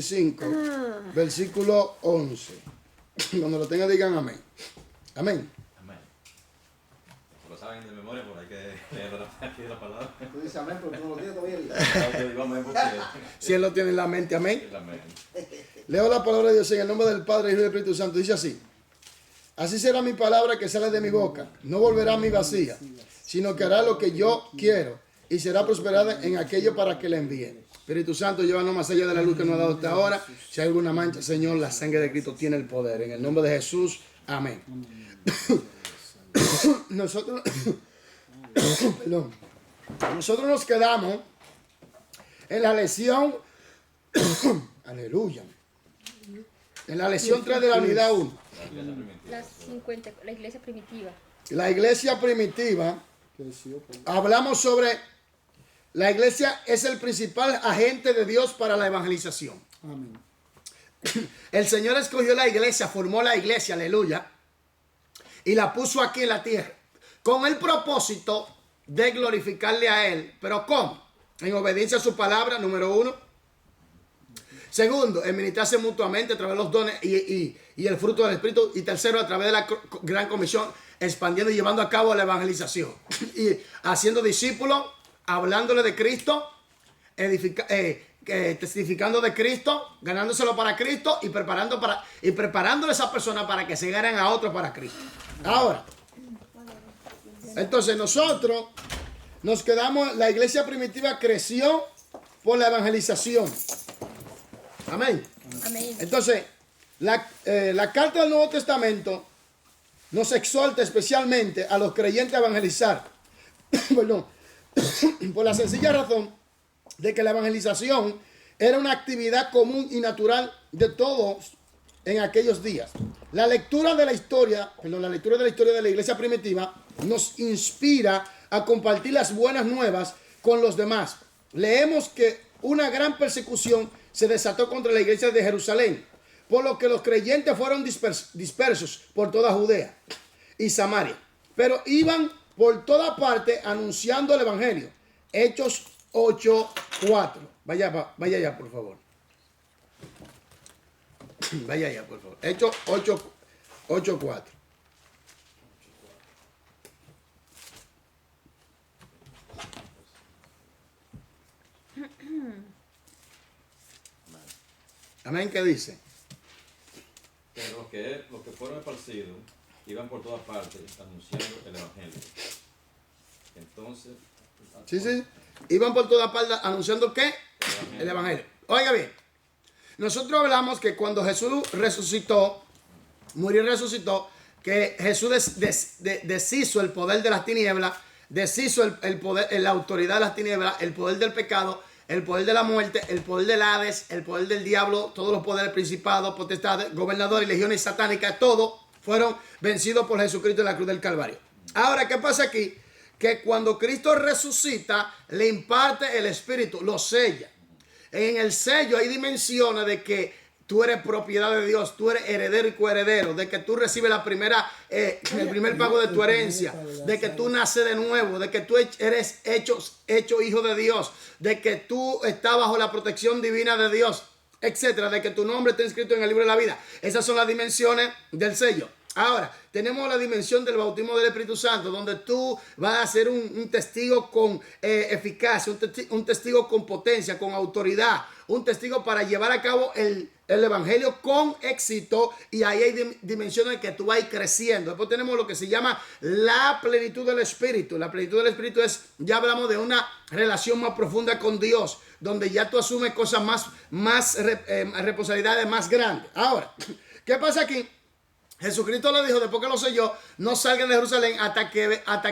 5, versículo 11. Cuando lo tengan, digan amén. Amén. Amén. Lo saben de memoria, pero hay que leer la palabra. Tú dices amén, pero tú no lo tienes todavía. Yo digo amén porque Si él lo tiene en la mente, amén. es amén. Leo la palabra de Dios en el nombre del Padre, Hijo y del Espíritu Santo. Dice así: así será mi palabra que sale de mi boca. No volverá a mí vacía, sino que hará lo que yo quiero y será prosperada en aquello para que le envíe. Espíritu Santo, llévanos más allá de la luz que nos ha dado hasta ahora. Si hay alguna mancha, Señor, la sangre de Cristo tiene el poder. En el nombre de Jesús, amén. Nosotros, perdón. Nosotros nos quedamos en la lección, aleluya, en la lección 3 de la unidad 1. La iglesia primitiva. La iglesia primitiva, hablamos sobre la iglesia es el principal agente de Dios para la evangelización. Amén. El Señor escogió la iglesia, formó la iglesia, aleluya, y la puso aquí en la tierra, con el propósito de glorificarle a Él. ¿Pero cómo? En obediencia a su palabra, número 1. Segundo, en ministrarse mutuamente a través de los dones y el fruto del Espíritu. Y tercero, a través de la gran comisión, expandiendo y llevando a cabo la evangelización. Y haciendo discípulos, hablándole de Cristo, testificando de Cristo, ganándoselo para Cristo y preparándole a esa persona para que se ganen a otros para Cristo. Ahora, entonces nosotros nos quedamos, la iglesia primitiva creció por la evangelización. Amén. Amén. Entonces, la carta del Nuevo Testamento nos exhorta especialmente a los creyentes a evangelizar. Perdón. Por la sencilla razón de que la evangelización era una actividad común y natural de todos en aquellos días. La lectura de la historia de la iglesia primitiva nos inspira a compartir las buenas nuevas con los demás. Leemos que una gran persecución se desató contra la iglesia de Jerusalén, por lo que los creyentes fueron dispersos por toda Judea y Samaria, pero iban por toda parte anunciando el evangelio. Hechos 8:4. Vaya allá, por favor. Vaya allá, por favor. Hechos 8:4. Amén, ¿qué dice? Pero los que fueron esparcidos iban por todas partes anunciando el evangelio. Entonces, Sí. Iban por todas partes anunciando ¿qué? El evangelio. Oiga bien. Nosotros hablamos que cuando Jesús resucitó, murió y resucitó, que Jesús deshizo el poder de las tinieblas, deshizo el poder, la autoridad de las tinieblas, el poder del pecado, el poder de la muerte, el poder del Hades, el poder del diablo, todos los poderes, principados, potestades, gobernadores, legiones satánicas, todos fueron vencidos por Jesucristo en la cruz del Calvario. Ahora, ¿qué pasa aquí? Que cuando Cristo resucita, le imparte el Espíritu, lo sella. En el sello hay dimensiones de que tú eres propiedad de Dios, tú eres heredero y coheredero, de que tú recibes el primer pago de tu herencia, de que tú naces de nuevo, de que tú eres hecho hijo de Dios, de que tú estás bajo la protección divina de Dios, etcétera, de que tu nombre está inscrito en el libro de la vida. Esas son las dimensiones del sello. Ahora, tenemos la dimensión del bautismo del Espíritu Santo, donde tú vas a ser un testigo con eficacia, un testigo con potencia, con autoridad, un testigo para llevar a cabo el evangelio con éxito, y ahí hay dimensiones que tú vas a ir creciendo. Después tenemos lo que se llama la plenitud del Espíritu. La plenitud del Espíritu ya hablamos de una relación más profunda con Dios, donde ya tú asumes cosas más responsabilidades más grandes. Ahora, ¿qué pasa aquí? Jesucristo le dijo, después que lo selló, no salgan de Jerusalén hasta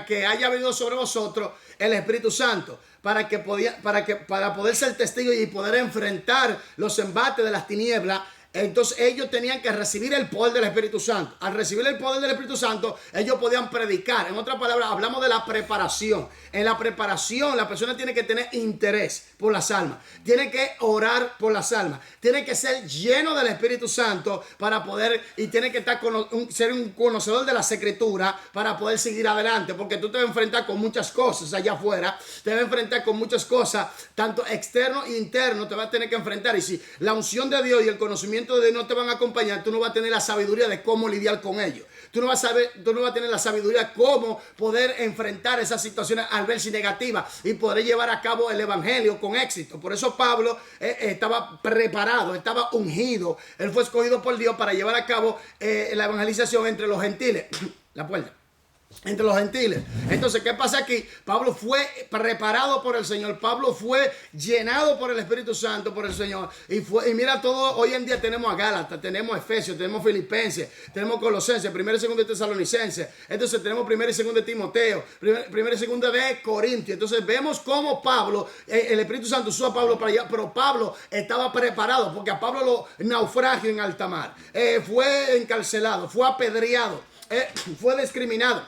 que haya venido sobre vosotros el Espíritu Santo, para poder ser testigo y poder enfrentar los embates de las tinieblas entonces ellos tenían que recibir el poder del Espíritu Santo. Al recibir el poder del Espíritu Santo, ellos podían predicar. En otras palabras, hablamos de la preparación. En la preparación, la persona tiene que tener interés por las almas. Tiene que orar por las almas. Tiene que ser lleno del Espíritu Santo para poder, y tiene que ser un conocedor de las Escrituras para poder seguir adelante. Porque tú te vas a enfrentar con muchas cosas allá afuera. Te vas a enfrentar con muchas cosas, tanto externo e interno, te vas a tener que enfrentar. Y si la unción de Dios y el conocimiento de Dios no te van a acompañar, tú no vas a tener la sabiduría de cómo lidiar con ellos. Tú no vas a tener la sabiduría de cómo poder enfrentar esas situaciones adversas y negativas y poder llevar a cabo el evangelio con éxito. Por eso Pablo estaba preparado, estaba ungido. Él fue escogido por Dios para llevar a cabo la evangelización entre los gentiles. La puerta. Entre los gentiles. Entonces, ¿qué pasa aquí? Pablo fue preparado por el Señor. Pablo fue llenado por el Espíritu Santo, por el Señor. Y mira todo, hoy en día tenemos a Gálatas, tenemos Efesios, tenemos Filipenses, tenemos Colosenses, 1 y 2 de Tesalonicenses. Entonces tenemos 1 y 2 de Timoteo, 1 y 2 de Corintios. Entonces vemos cómo Pablo, el Espíritu Santo usó a Pablo para allá, pero Pablo estaba preparado porque a Pablo lo naufragio en alta mar. Fue encarcelado, fue apedreado. Fue discriminado.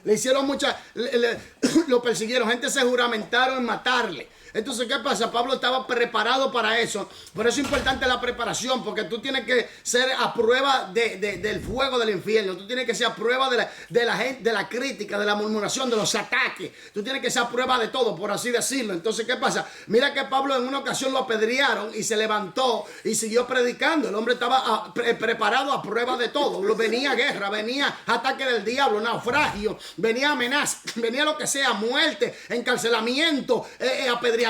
Le hicieron lo persiguieron. Gente se juramentaron en matarle. Entonces, ¿qué pasa? Pablo estaba preparado para eso. Por eso es importante la preparación, porque tú tienes que ser a prueba del fuego del infierno. Tú tienes que ser a prueba de la crítica, de la murmuración, de los ataques. Tú tienes que ser a prueba de todo, por así decirlo. Entonces, ¿qué pasa? Mira que Pablo en una ocasión lo apedrearon y se levantó y siguió predicando. El hombre estaba preparado a prueba de todo. Venía guerra, venía ataque del diablo, naufragio, venía amenaza, venía lo que sea, muerte, encarcelamiento, apedreamiento,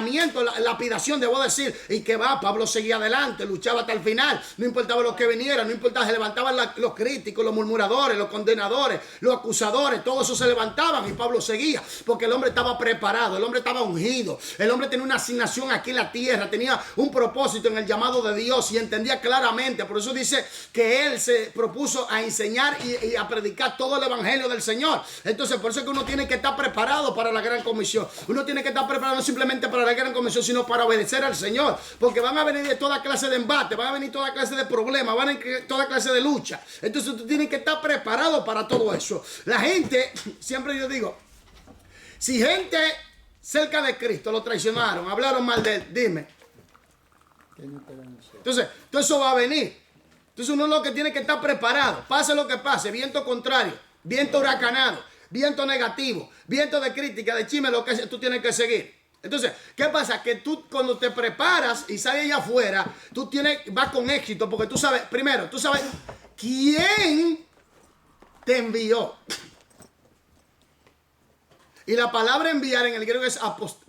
lapidación, debo decir. Y que va, Pablo seguía adelante, luchaba hasta el final. No importaba lo que viniera, no importaba, se levantaban los críticos, los murmuradores, los condenadores, los acusadores, todos esos se levantaban y Pablo seguía, porque el hombre estaba preparado, el hombre estaba ungido, el hombre tenía una asignación aquí en la tierra, tenía un propósito en el llamado de Dios y entendía claramente. Por eso dice que él se propuso a enseñar y a predicar todo el evangelio del Señor. Entonces, por eso es que uno tiene que estar preparado para la gran comisión. Uno tiene que estar preparado no simplemente para la gran comisión, sino para obedecer al Señor, porque van a venir de toda clase de embate, van a venir toda clase de problemas, van a venir toda clase de lucha. Entonces tú tienes que estar preparado para todo eso. La gente, siempre yo digo, si gente cerca de Cristo lo traicionaron, hablaron mal de él, dime. Entonces, todo eso va a venir. Entonces uno es lo que tiene que estar preparado, pase lo que pase, viento contrario, viento huracanado, viento negativo, viento de crítica, de chisme, lo que sea, tú tienes que seguir. Entonces, ¿qué pasa? Que tú cuando te preparas y sales allá afuera, vas con éxito, porque tú sabes, primero, tú sabes quién te envió. Y la palabra enviar en el griego es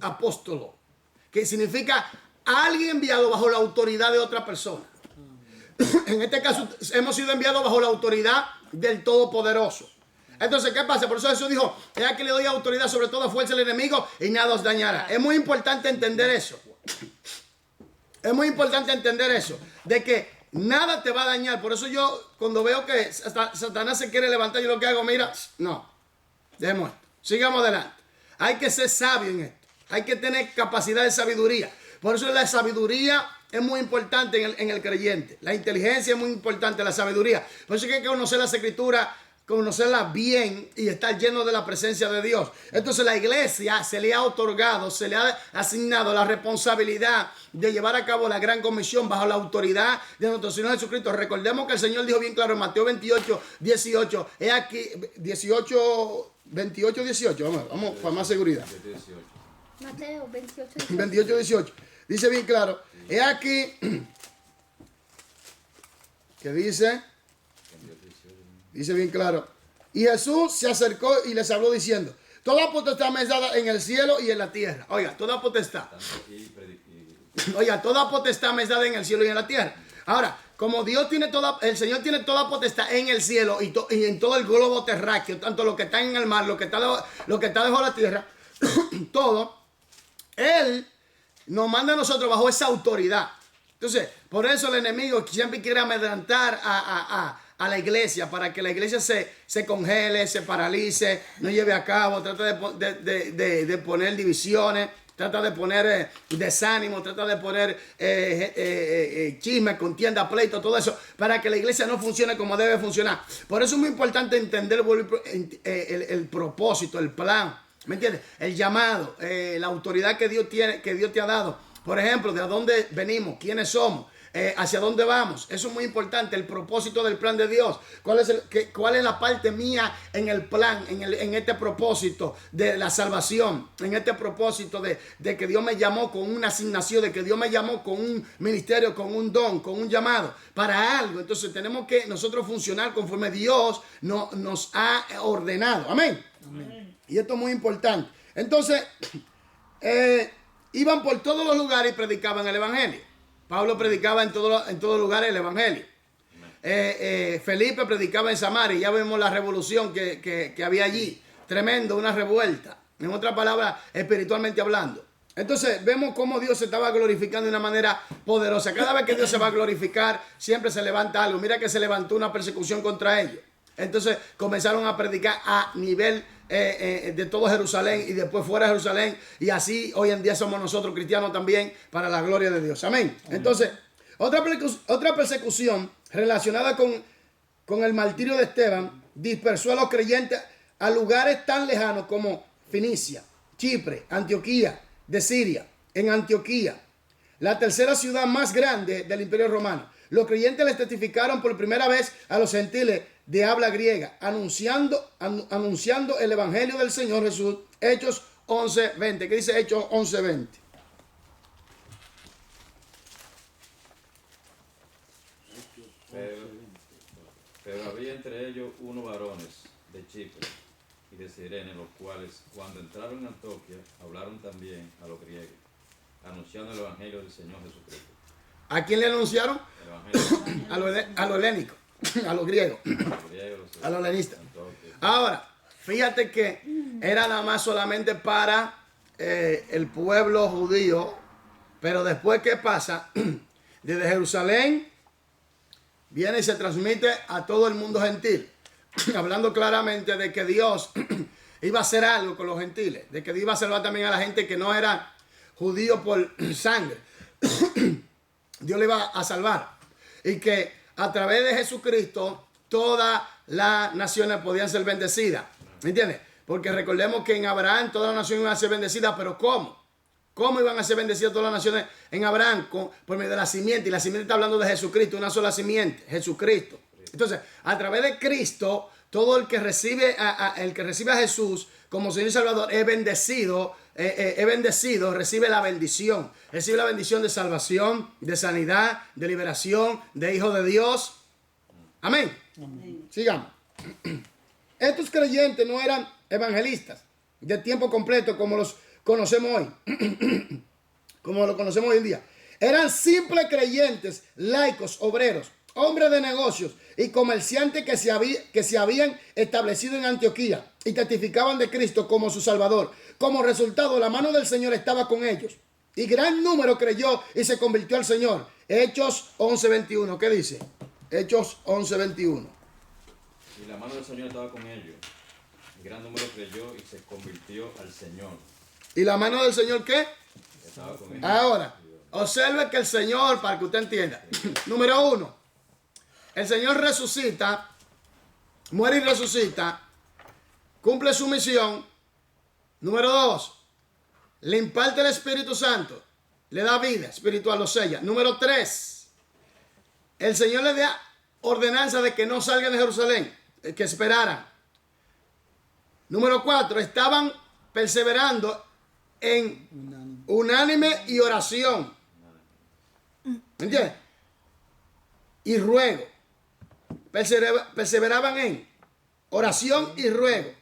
apóstolo, que significa alguien enviado bajo la autoridad de otra persona. En este caso, hemos sido enviados bajo la autoridad del Todopoderoso. Entonces, ¿qué pasa? Por eso Jesús dijo, es a que le doy autoridad sobre toda fuerza al enemigo y nada os dañará. Es muy importante entender eso. Es muy importante entender eso, de que nada te va a dañar. Por eso yo, cuando veo que Satanás se quiere levantar, yo lo que hago, mira, no, dejemos esto, sigamos adelante. Hay que ser sabio en esto, hay que tener capacidad de sabiduría. Por eso la sabiduría es muy importante en el creyente. La inteligencia es muy importante, la sabiduría. Por eso hay que conocer las Escrituras, conocerla bien y estar lleno de la presencia de Dios. Entonces la iglesia se le ha otorgado, se le ha asignado la responsabilidad de llevar a cabo la gran comisión bajo la autoridad de nuestro Señor Jesucristo. Recordemos que el Señor dijo bien claro en Mateo 28, 18, he aquí, 28, 18, vamos para más seguridad. Mateo 28, 28, 18. Dice bien claro, he aquí, que dice bien claro, y Jesús se acercó y les habló diciendo, toda potestad me es dada en el cielo y en la tierra. Oiga, toda potestad. Oiga, toda potestad me es dada en el cielo y en la tierra. Ahora, como el Señor tiene toda potestad en el cielo y en todo el globo terráqueo, tanto lo que está en el mar, lo que está debajo de la tierra, todo, Él nos manda a nosotros bajo esa autoridad. Entonces, por eso el enemigo siempre quiere amedrentar a la iglesia, para que la iglesia se congele, se paralice, no lleve a cabo, trata de poner divisiones. trata de poner desánimo, trata de poner chisme, contienda, pleito, todo eso, para que la iglesia no funcione como debe funcionar. Por eso es muy importante entender el propósito, el plan, ¿me entiendes? El llamado, la autoridad que Dios tiene, que Dios te ha dado. Por ejemplo, de dónde venimos, quiénes somos. Hacia dónde vamos. Eso es muy importante, el propósito del plan de Dios. ¿Cuál es la parte mía en el plan, en este propósito de la salvación, en este propósito de que Dios me llamó con una asignación, de que Dios me llamó con un ministerio, con un don, con un llamado para algo? Entonces tenemos que nosotros funcionar conforme Dios nos ha ordenado. Amén. Amén. Y esto es muy importante. Entonces iban por todos los lugares y predicaban el evangelio. Pablo predicaba en todos lugares el evangelio. Felipe predicaba en Samaria. Ya vemos la revolución que había allí. Tremendo, una revuelta. En otras palabras, espiritualmente hablando. Entonces vemos cómo Dios se estaba glorificando de una manera poderosa. Cada vez que Dios se va a glorificar, siempre se levanta algo. Mira que se levantó una persecución contra ellos. Entonces comenzaron a predicar a nivel de todo Jerusalén y después fuera de Jerusalén. Y así hoy en día somos nosotros cristianos también, para la gloria de Dios. Amén. Entonces, otra persecución relacionada con el martirio de Esteban dispersó a los creyentes a lugares tan lejanos como Fenicia, Chipre, Antioquía de Siria. En Antioquía, la tercera ciudad más grande del Imperio Romano, los creyentes les testificaron por primera vez a los gentiles de habla griega, anunciando el evangelio del Señor Jesús. Hechos 11:20. ¿Qué dice Hechos 11:20? Pero había entre ellos unos varones de Chipre y de Cirene, los cuales, cuando entraron en Antioquía, hablaron también a los griegos, anunciando el evangelio del Señor Jesucristo. ¿A quién le anunciaron? A los helénicos, a los griegos, a los helenistas. Ahora, fíjate que era nada más solamente para el pueblo judío, pero después, ¿qué pasa? Desde Jerusalén viene y se transmite a todo el mundo gentil, hablando claramente de que Dios iba a hacer algo con los gentiles, de que Dios iba a salvar también a la gente que no era judío por sangre. Dios le iba a salvar, y que a través de Jesucristo todas las naciones podían ser bendecidas. ¿Me entiendes? Porque recordemos que en Abraham todas las naciones iban a ser bendecidas, pero ¿cómo? ¿Cómo iban a ser bendecidas todas las naciones en Abraham? Por medio de la simiente, y la simiente está hablando de Jesucristo, una sola simiente, Jesucristo. Entonces, a través de Cristo, todo el que recibe a Jesús como Señor y Salvador es bendecido, recibe la bendición. Recibe la bendición de salvación, de sanidad, de liberación, de hijo de Dios. Amén. Amén. Sigamos. Estos creyentes no eran evangelistas de tiempo completo como los conocemos hoy. Como lo conocemos hoy en día. Eran simples creyentes, laicos, obreros, hombres de negocios y comerciantes que se habían establecido en Antioquía y testificaban de Cristo como su Salvador. Como resultado, la mano del Señor estaba con ellos. Y gran número creyó y se convirtió al Señor. Hechos 11:21. ¿Qué dice? Hechos 11:21. Y la mano del Señor estaba con ellos. Y gran número creyó y se convirtió al Señor. ¿Y la mano del Señor qué? Estaba con ellos. Ahora, observe que el Señor, para que usted entienda. Número 1. El Señor resucita, muere y resucita, cumple su misión. Número 2, le imparte el Espíritu Santo, le da vida espiritual, lo sella. Número 3, el Señor le da ordenanza de que no salgan de Jerusalén, que esperaran. Número 4, estaban perseverando en unánime y oración. ¿Me entiendes? Y ruego. Perseveraban en oración y ruego.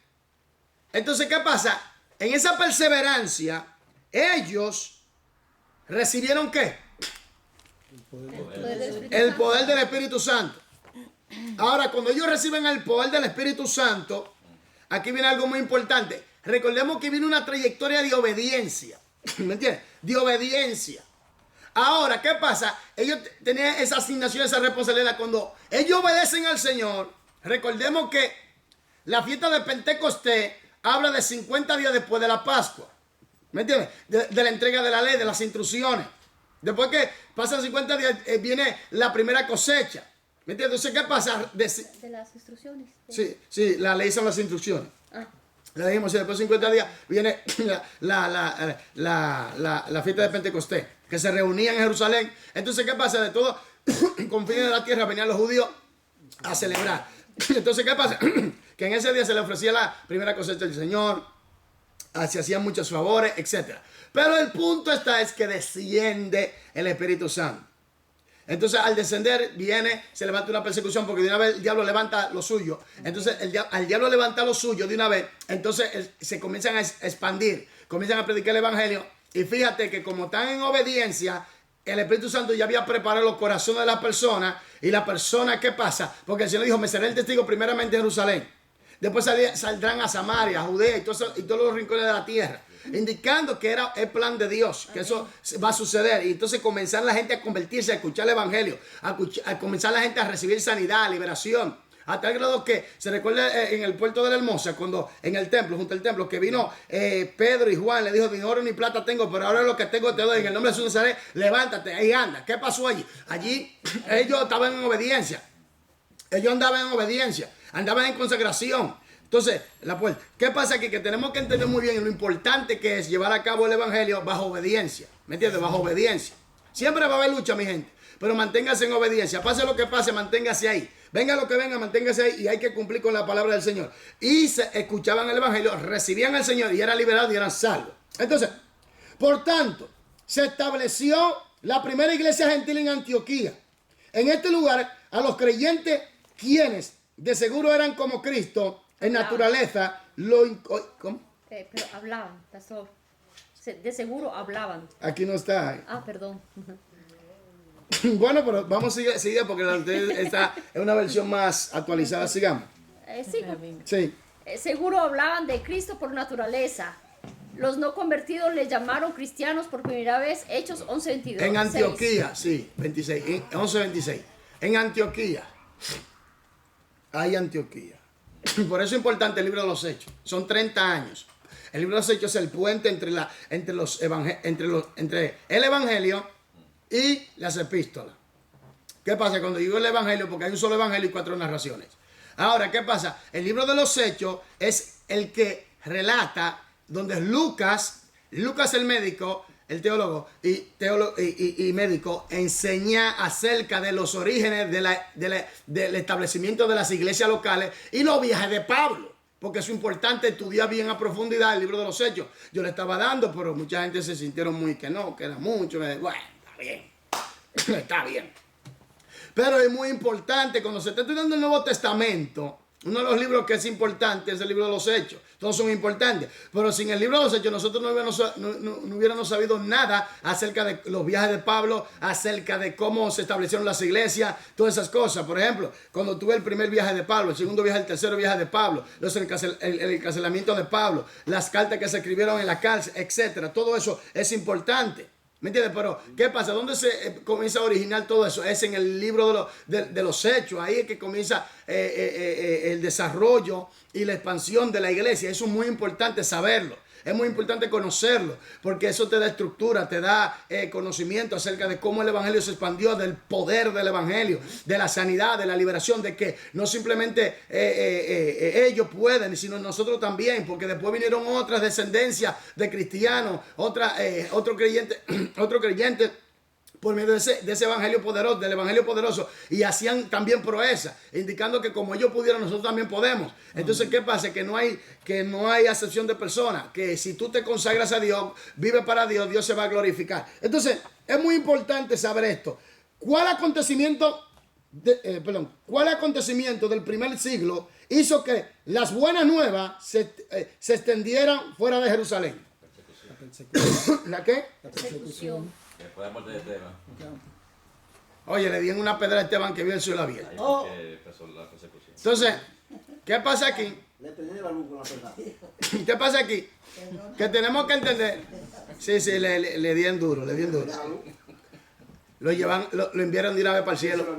Entonces, ¿qué pasa? En esa perseverancia, ellos recibieron ¿qué? El poder del Espíritu Santo. Ahora, cuando ellos reciben el poder del Espíritu Santo, aquí viene algo muy importante. Recordemos que viene una trayectoria de obediencia. ¿Me entiendes? De obediencia. Ahora, ¿qué pasa? Ellos tenían esa asignación, esa responsabilidad. Cuando ellos obedecen al Señor, recordemos que la fiesta de Pentecostés habla de 50 días después de la Pascua. ¿Me entiendes? De la entrega de la ley, de las instrucciones. Después que pasan 50 días, viene la primera cosecha. ¿Me entiendes? Entonces, ¿qué pasa? De las instrucciones. Sí, la ley son las instrucciones. Ah, Le dijimos, y después de 50 días viene la fiesta de Pentecostés, que se reunían en Jerusalén. Entonces, ¿qué pasa? De todo confines de la tierra venían los judíos a celebrar. Entonces, ¿qué pasa? Que en ese día se le ofrecía la primera cosecha del Señor, se hacían muchos favores, etc. Pero el punto es que desciende el Espíritu Santo. Entonces, al descender, se levanta una persecución, porque de una vez el diablo levanta lo suyo. Entonces, al diablo levanta lo suyo de una vez, entonces se comienzan a expandir, comienzan a predicar el Evangelio. Y fíjate que como están en obediencia, el Espíritu Santo ya había preparado los corazones de las personas. Y la persona, ¿qué pasa? Porque el Señor dijo, me seré el testigo primeramente en Jerusalén. Después saldrán a Samaria, a Judea y todos los rincones de la tierra. Indicando que era el plan de Dios, que eso va a suceder. Y entonces comenzar la gente a convertirse, a escuchar el Evangelio, a comenzar la gente a recibir sanidad, liberación. A tal grado que se recuerda en el puerto de la Hermosa, cuando en el templo, junto al templo, que vino Pedro y Juan, le dijo, ni oro ni plata tengo, pero ahora lo que tengo te doy. En el nombre de Jesús de Nazaret, levántate, ahí anda. ¿Qué pasó allí? Allí ellos estaban en obediencia. Ellos andaban en obediencia, andaban en consagración. Entonces, la puerta. ¿Qué pasa aquí? Que tenemos que entender muy bien lo importante que es llevar a cabo el Evangelio bajo obediencia. ¿Me entiendes? Bajo obediencia. Siempre va a haber lucha, mi gente. Pero manténgase en obediencia. Pase lo que pase, manténgase ahí. Venga lo que venga, manténgase ahí. Y hay que cumplir con la palabra del Señor. Y se escuchaban el Evangelio, recibían al Señor y eran liberados y eran salvos. Entonces, por tanto, se estableció la primera iglesia gentil en Antioquía. En este lugar, a los creyentes, quienes de seguro eran como Cristo, en naturaleza, ¿cómo? pero hablaban, pastor. De seguro hablaban. Aquí no está. Ah, perdón. Bueno, pero vamos a seguir porque esta es una versión más actualizada. Sigamos. Sí. Sí. Seguro hablaban de Cristo por naturaleza. Los no convertidos les llamaron cristianos por primera vez, Hechos 11:22. En Antioquía, sí, 26, 11:26. En Antioquía. Hay Antioquía. Por eso es importante el libro de los Hechos. Son 30 años. El libro de los Hechos es el puente entre el Evangelio y las epístolas. ¿Qué pasa cuando digo el Evangelio? Porque hay un solo Evangelio y 4 narraciones. Ahora, ¿qué pasa? El libro de los Hechos es el que relata donde Lucas el médico, el teólogo y médico, enseña acerca de los orígenes del establecimiento de las iglesias locales y los viajes de Pablo. Porque es importante estudiar bien a profundidad el libro de los Hechos. Yo le estaba dando, pero mucha gente se sintieron muy que no, que era mucho. Bueno, está bien. Está bien. Pero es muy importante, cuando se está estudiando el Nuevo Testamento, uno de los libros que es importante es el libro de los Hechos. Todos son importantes. Pero sin el libro de los Hechos nosotros no hubiéramos sabido nada acerca de los viajes de Pablo, acerca de cómo se establecieron las iglesias, todas esas cosas. Por ejemplo, cuando tuve el primer viaje de Pablo, el segundo viaje, el tercer viaje de Pablo, el encarcelamiento de Pablo, las cartas que se escribieron en la cárcel, etc. Todo eso es importante. ¿Me entiendes? Pero, ¿qué pasa? ¿Dónde se comienza a originar todo eso? Es en el libro de los Hechos. Ahí es que comienza el desarrollo y la expansión de la iglesia. Eso es muy importante saberlo. Es muy importante conocerlo, porque eso te da estructura, te da conocimiento acerca de cómo el Evangelio se expandió, del poder del Evangelio, de la sanidad, de la liberación, de que no simplemente ellos pueden, sino nosotros también, porque después vinieron otras descendencias de cristianos, otro creyente por medio de ese evangelio poderoso, del evangelio poderoso, y hacían también proezas, indicando que como ellos pudieron, nosotros también podemos. Entonces, ¿qué pasa? Que no hay acepción de personas, que si tú te consagras a Dios, vives para Dios, Dios se va a glorificar. Entonces, es muy importante saber esto. ¿Cuál acontecimiento del primer siglo hizo que las buenas nuevas se extendieran fuera de Jerusalén? ¿La qué? La persecución. Después de la muerte de Esteban. Oye, le dieron una pedra a Esteban que vio el cielo abierto. Ahí fue que empezó la persecución. Entonces, ¿qué pasa aquí? Le prendí la luz con la pedra. ¿Qué pasa aquí? Que tenemos que entender. Sí, le dieron duro, Lo enviaron de una vez para el cielo.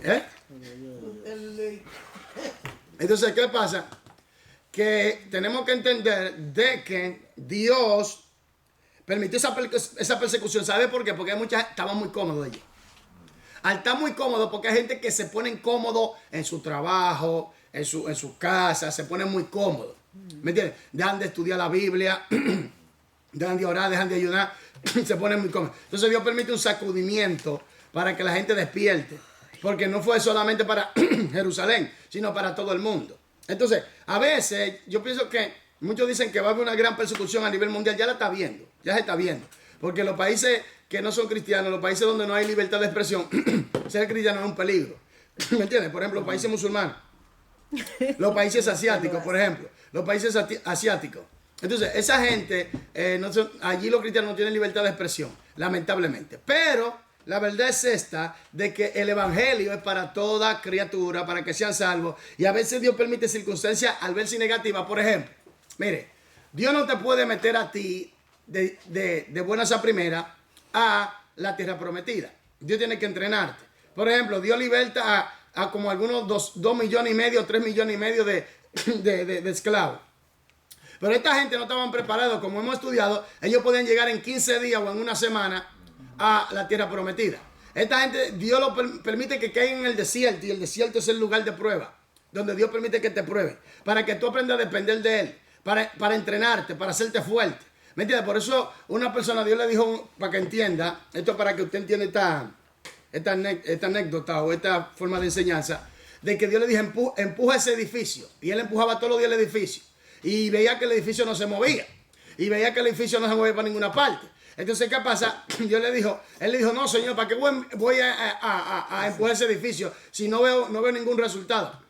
¿Eh? Entonces, ¿qué pasa? que tenemos que entender de que Dios permitió esa persecución. ¿Sabe por qué? Porque hay muchas, estaban muy cómodos ellos. Al estar muy cómodos, porque hay gente que se pone incómodo en su trabajo, en su casa, se ponen muy cómodos. ¿Me entiendes? Dejan de estudiar la Biblia, dejan de orar, dejan de ayunar, se ponen muy cómodos. Entonces Dios permite un sacudimiento para que la gente despierte. Porque no fue solamente para Jerusalén, sino para todo el mundo. Entonces, a veces yo pienso que muchos dicen que va a haber una gran persecución a nivel mundial. Ya la está viendo, ya se está viendo. Porque los países que no son cristianos, los países donde no hay libertad de expresión, ser cristiano es un peligro. ¿Me entiendes? Por ejemplo, los países musulmanes, los países asiáticos, por ejemplo, los países asiáticos. Entonces, esa gente, allí los cristianos no tienen libertad de expresión, lamentablemente. Pero la verdad es esta, de que el evangelio es para toda criatura, para que sean salvos. Y a veces Dios permite circunstancias al verse negativas. Por ejemplo, mire, Dios no te puede meter a ti de buenas a primeras a la tierra prometida. Dios tiene que entrenarte. Por ejemplo, Dios liberta a como algunos 2 millones y medio, 3 millones y medio de esclavos. Pero esta gente no estaban preparados, como hemos estudiado, ellos podían llegar en 15 días o en una semana a la tierra prometida. Esta gente, Dios lo permite que caigan en el desierto, y el desierto es el lugar de prueba, donde Dios permite que te pruebe, para que tú aprendas a depender de Él, para entrenarte, para hacerte fuerte. ¿Me entiendes? Por eso una persona, Dios le dijo, para que entienda, esto para que usted entienda esta anécdota o esta forma de enseñanza, de que Dios le dijo, empuja ese edificio. Y él empujaba todos los días el edificio. Y veía que el edificio no se movía. Y veía que el edificio no se movía para ninguna parte. Entonces, ¿qué pasa? Él le dijo, no, Señor, ¿para qué voy a empujar ese edificio si no veo ningún resultado?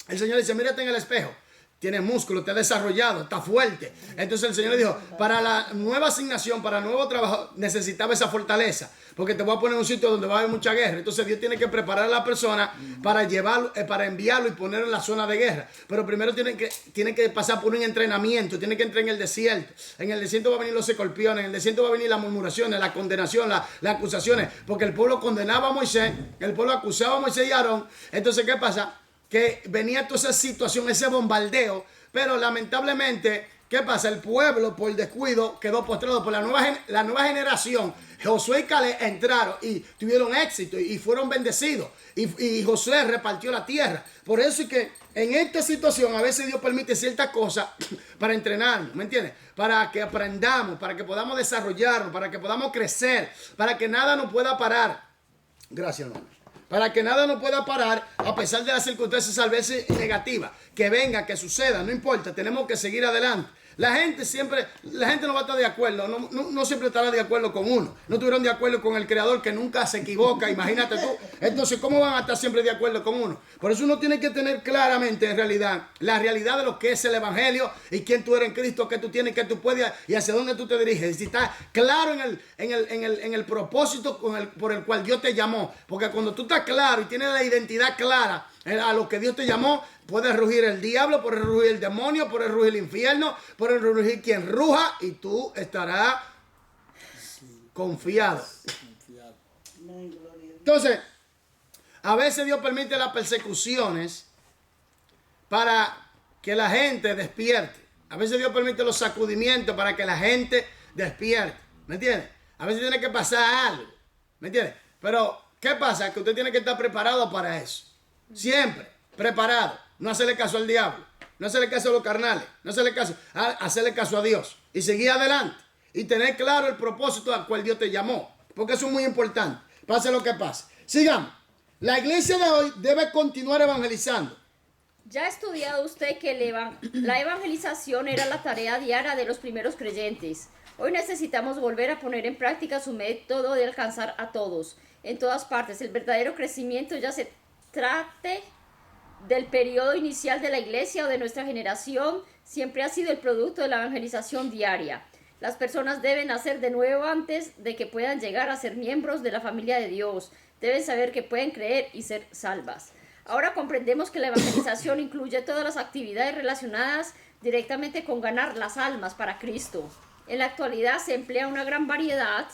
El Señor le dice, mírate en el espejo. Tienes músculo, te has desarrollado, está fuerte. Entonces el Señor le dijo, para la nueva asignación, para el nuevo trabajo, necesitaba esa fortaleza. Porque te voy a poner en un sitio donde va a haber mucha guerra. Entonces Dios tiene que preparar a la persona para llevarlo, para enviarlo y ponerlo en la zona de guerra. Pero primero tiene que pasar por un entrenamiento, tiene que entrar en el desierto. En el desierto va a venir los escorpiones, en el desierto va a venir las murmuraciones, la condenación, las acusaciones. Porque el pueblo condenaba a Moisés, el pueblo acusaba a Moisés y a Aarón. Entonces, ¿qué pasa? Que venía toda esa situación, ese bombardeo, pero lamentablemente, ¿qué pasa? El pueblo por descuido quedó postrado. Por la nueva generación, Josué y Caleb entraron y tuvieron éxito y fueron bendecidos. Y Josué repartió la tierra. Por eso es que en esta situación a veces Dios permite ciertas cosas para entrenarnos, ¿me entiendes? Para que aprendamos, para que podamos desarrollarnos, para que podamos crecer, para que nada nos pueda parar. Gracias, hermano. Para que nada nos pueda parar a pesar de las circunstancias a veces negativas. Que venga, que suceda, no importa, tenemos que seguir adelante. La gente no va a estar de acuerdo, no siempre estará de acuerdo con uno. No estuvieron de acuerdo con el Creador que nunca se equivoca, imagínate tú. Entonces, ¿cómo van a estar siempre de acuerdo con uno? Por eso uno tiene que tener claramente en realidad la realidad de lo que es el Evangelio y quién tú eres en Cristo, qué tú tienes, qué tú puedes y hacia dónde tú te diriges. Y si estás claro en el propósito por el cual Dios te llamó. Porque cuando tú estás claro y tienes la identidad clara a lo que Dios te llamó, puede rugir el diablo, puede rugir el demonio, puede rugir el infierno, puede rugir quien ruja y tú estarás confiado. Entonces, a veces Dios permite las persecuciones para que la gente despierte. A veces Dios permite los sacudimientos para que la gente despierte. ¿Me entiendes? A veces tiene que pasar algo. ¿Me entiendes? Pero, ¿qué pasa? Que usted tiene que estar preparado para eso. Siempre preparado. No hacerle caso al diablo. No hacerle caso a los carnales. No hacerle caso. Hacerle caso a Dios. Y seguir adelante. Y tener claro el propósito al cual Dios te llamó. Porque eso es muy importante. Pase lo que pase. Sigamos. La iglesia de hoy debe continuar evangelizando. Ya ha estudiado usted que la evangelización era la tarea diaria de los primeros creyentes. Hoy necesitamos volver a poner en práctica su método de alcanzar a todos, en todas partes. El verdadero crecimiento, ya se trate del periodo inicial de la iglesia o de nuestra generación, siempre ha sido el producto de la evangelización diaria. Las personas deben nacer de nuevo antes de que puedan llegar a ser miembros de la familia de Dios. Deben saber que pueden creer y ser salvas. Ahora comprendemos que la evangelización incluye todas las actividades relacionadas directamente con ganar las almas para Cristo. En la actualidad se emplea una gran variedad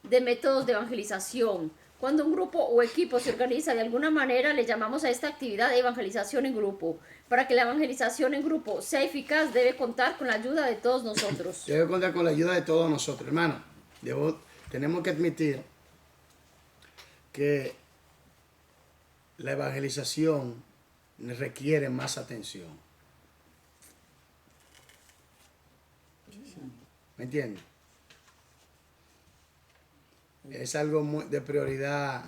de métodos de evangelización. Cuando un grupo o equipo se organiza de alguna manera, le llamamos a esta actividad evangelización en grupo. Para que la evangelización en grupo sea eficaz, debe contar con la ayuda de todos nosotros. Debe contar con la ayuda de todos nosotros, hermano. Tenemos que admitir que la evangelización requiere más atención. ¿Me entiendes? Es algo de prioridad,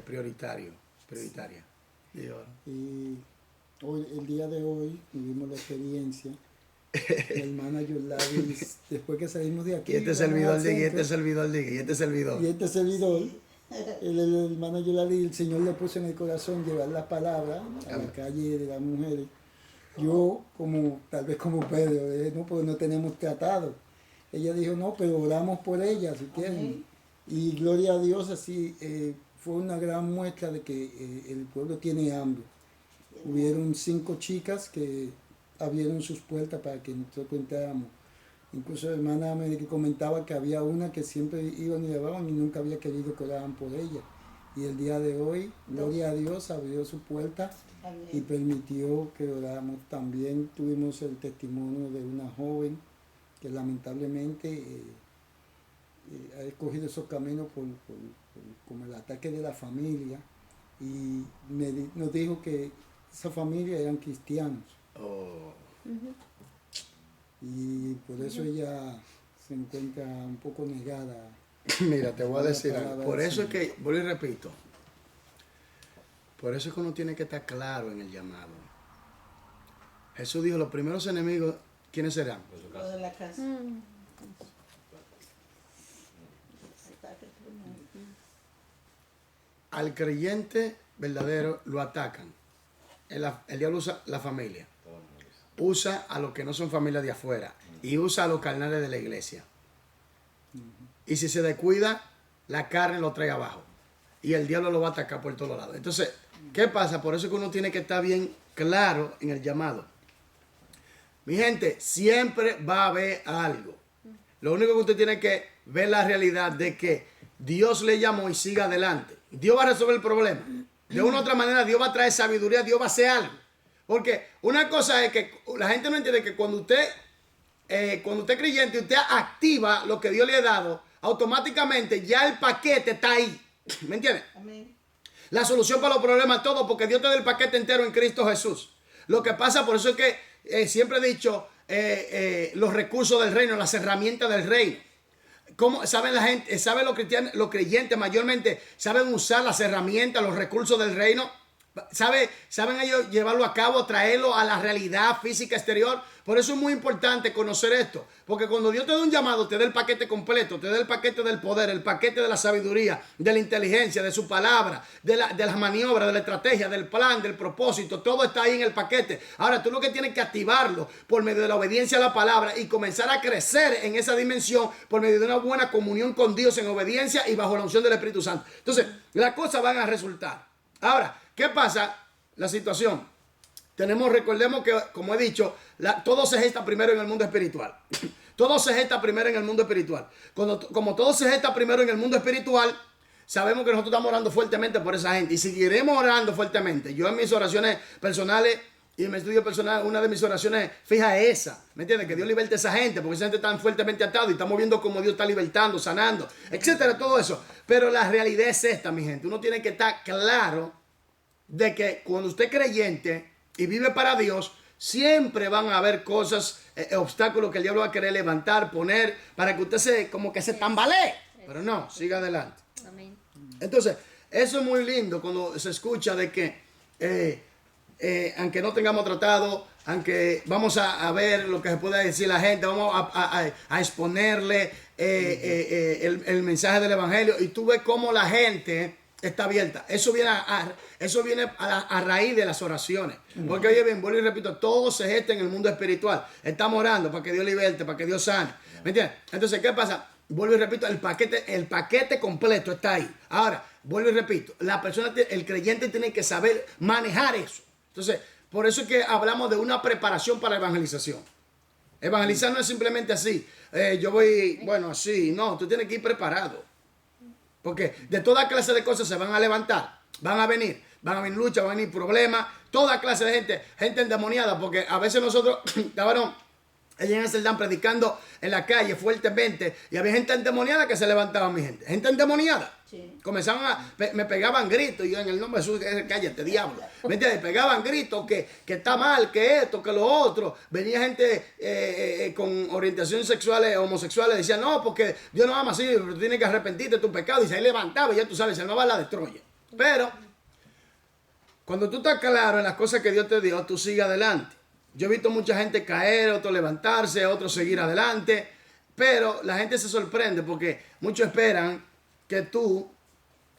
prioritaria. Y hoy, el día de hoy tuvimos la experiencia. La hermana Yolavis, después que salimos de aquí. Y este servidor, y este servidor. El hermano Yolavis, el Señor le puso en el corazón llevar la palabra a la calle de las mujeres. Yo, tal vez como Pedro, no, porque no tenemos tratado. Ella dijo, no, pero oramos por ella, si quieren. Y gloria a Dios, así fue una gran muestra de que el pueblo tiene hambre. Hubieron 5 chicas que abrieron sus puertas para que nosotros entráramos. Incluso la hermana me comentaba que había una que siempre iban y llevaban y nunca había querido que oraran por ella. Y el día de hoy, gloria a Dios, abrió su puerta y permitió que oráramos. También tuvimos el testimonio de una joven que lamentablemente ha escogido esos caminos como el ataque de la familia, y nos dijo que esa familia eran cristianos. Oh. Y por eso ella se encuentra un poco negada. Mira, te voy a decir algo. Por eso es que, vuelvo y repito, por eso es que uno tiene que estar claro en el llamado. Jesús dijo, los primeros enemigos, ¿quiénes serán? Lo de la casa. Al creyente verdadero lo atacan. El diablo usa la familia. Usa a los que no son familia de afuera. Y usa a los carnales de la iglesia. Y si se descuida, la carne lo trae abajo. Y el diablo lo va a atacar por todos lados. Entonces, ¿qué pasa? Por eso es que uno tiene que estar bien claro en el llamado. Mi gente, siempre va a haber algo. Lo único que usted tiene que ver la realidad de que Dios le llamó y siga adelante. Dios va a resolver el problema. De una u otra manera, Dios va a traer sabiduría, Dios va a hacer algo. Porque una cosa es que la gente no entiende que cuando usted es creyente y usted activa lo que Dios le ha dado, automáticamente ya el paquete está ahí. ¿Me entiende? Amén. La solución para los problemas, todo, porque Dios te da el paquete entero en Cristo Jesús. Lo que pasa, por eso es que siempre he dicho, los recursos del reino, las herramientas del reino. ¿Cómo saben la gente? ¿Saben los cristianos, los creyentes mayormente? ¿Saben usar las herramientas, los recursos del reino? ¿Saben ellos llevarlo a cabo, traerlo a la realidad física exterior? Por eso es muy importante conocer esto. Porque cuando Dios te da un llamado, te da el paquete completo, te da el paquete del poder, el paquete de la sabiduría, de la inteligencia, de su palabra, de las maniobras, de la estrategia, del plan, del propósito. Todo está ahí en el paquete. Ahora, tú lo que tienes que activarlo por medio de la obediencia a la palabra y comenzar a crecer en esa dimensión por medio de una buena comunión con Dios en obediencia y bajo la unción del Espíritu Santo. Entonces, las cosas van a resultar. Ahora, ¿qué pasa? La situación. Recordemos que, como he dicho, todo se gesta primero en el mundo espiritual. Todo se gesta primero en el mundo espiritual. Como todo se gesta primero en el mundo espiritual, sabemos que nosotros estamos orando fuertemente por esa gente. Y seguiremos orando fuertemente. Yo en mis oraciones personales y en mi estudio personal, una de mis oraciones fija es esa. ¿Me entiendes? Que Dios liberte a esa gente, porque esa gente está fuertemente atada y estamos viendo cómo Dios está libertando, sanando, etcétera, todo eso. Pero la realidad es esta, mi gente. Uno tiene que estar claro de que cuando usted es creyente y vive para Dios, siempre van a haber cosas, obstáculos que el diablo va a querer levantar, poner, para que usted se tambalee. Pero no, siga adelante. Amén. Entonces, eso es muy lindo cuando se escucha de que, aunque no tengamos tratado, aunque vamos a ver lo que se puede decir la gente, vamos a exponerle el mensaje del evangelio, y tú ves cómo la gente está abierta. Eso viene a raíz de las oraciones. Porque oye bien, vuelvo y repito, todo se gesta en el mundo espiritual. Estamos orando para que Dios liberte, para que Dios sane. ¿Me entiendes? Entonces, ¿qué pasa? Vuelvo y repito, el paquete completo está ahí. Ahora, vuelvo y repito, el creyente tiene que saber manejar eso. Entonces, por eso es que hablamos de una preparación para la evangelización. Evangelizar no es simplemente así. Yo voy, bueno, así. No, tú tienes que ir preparado. Porque de toda clase de cosas se van a levantar, van a venir luchas, van a venir problemas, toda clase de gente endemoniada, porque a veces nosotros estábamos allí en Amsterdam predicando en la calle fuertemente y había gente endemoniada que se levantaba, mi gente endemoniada. Sí. Comenzaban me pegaban gritos, y yo en el nombre de Jesús, cállate, diablo. ¿Me entiendes? Pegaban gritos que está mal, que esto, que lo otro. Venía gente con orientaciones sexuales, homosexuales, decían, no, porque Dios no ama así, tú tienes que arrepentirte de tu pecado. Y se levantaba y ya tú sabes, se no va la de Troya. Pero, cuando tú estás claro en las cosas que Dios te dio, tú sigues adelante. Yo he visto mucha gente caer, otros levantarse, otros seguir adelante. Pero la gente se sorprende porque muchos esperan que tú,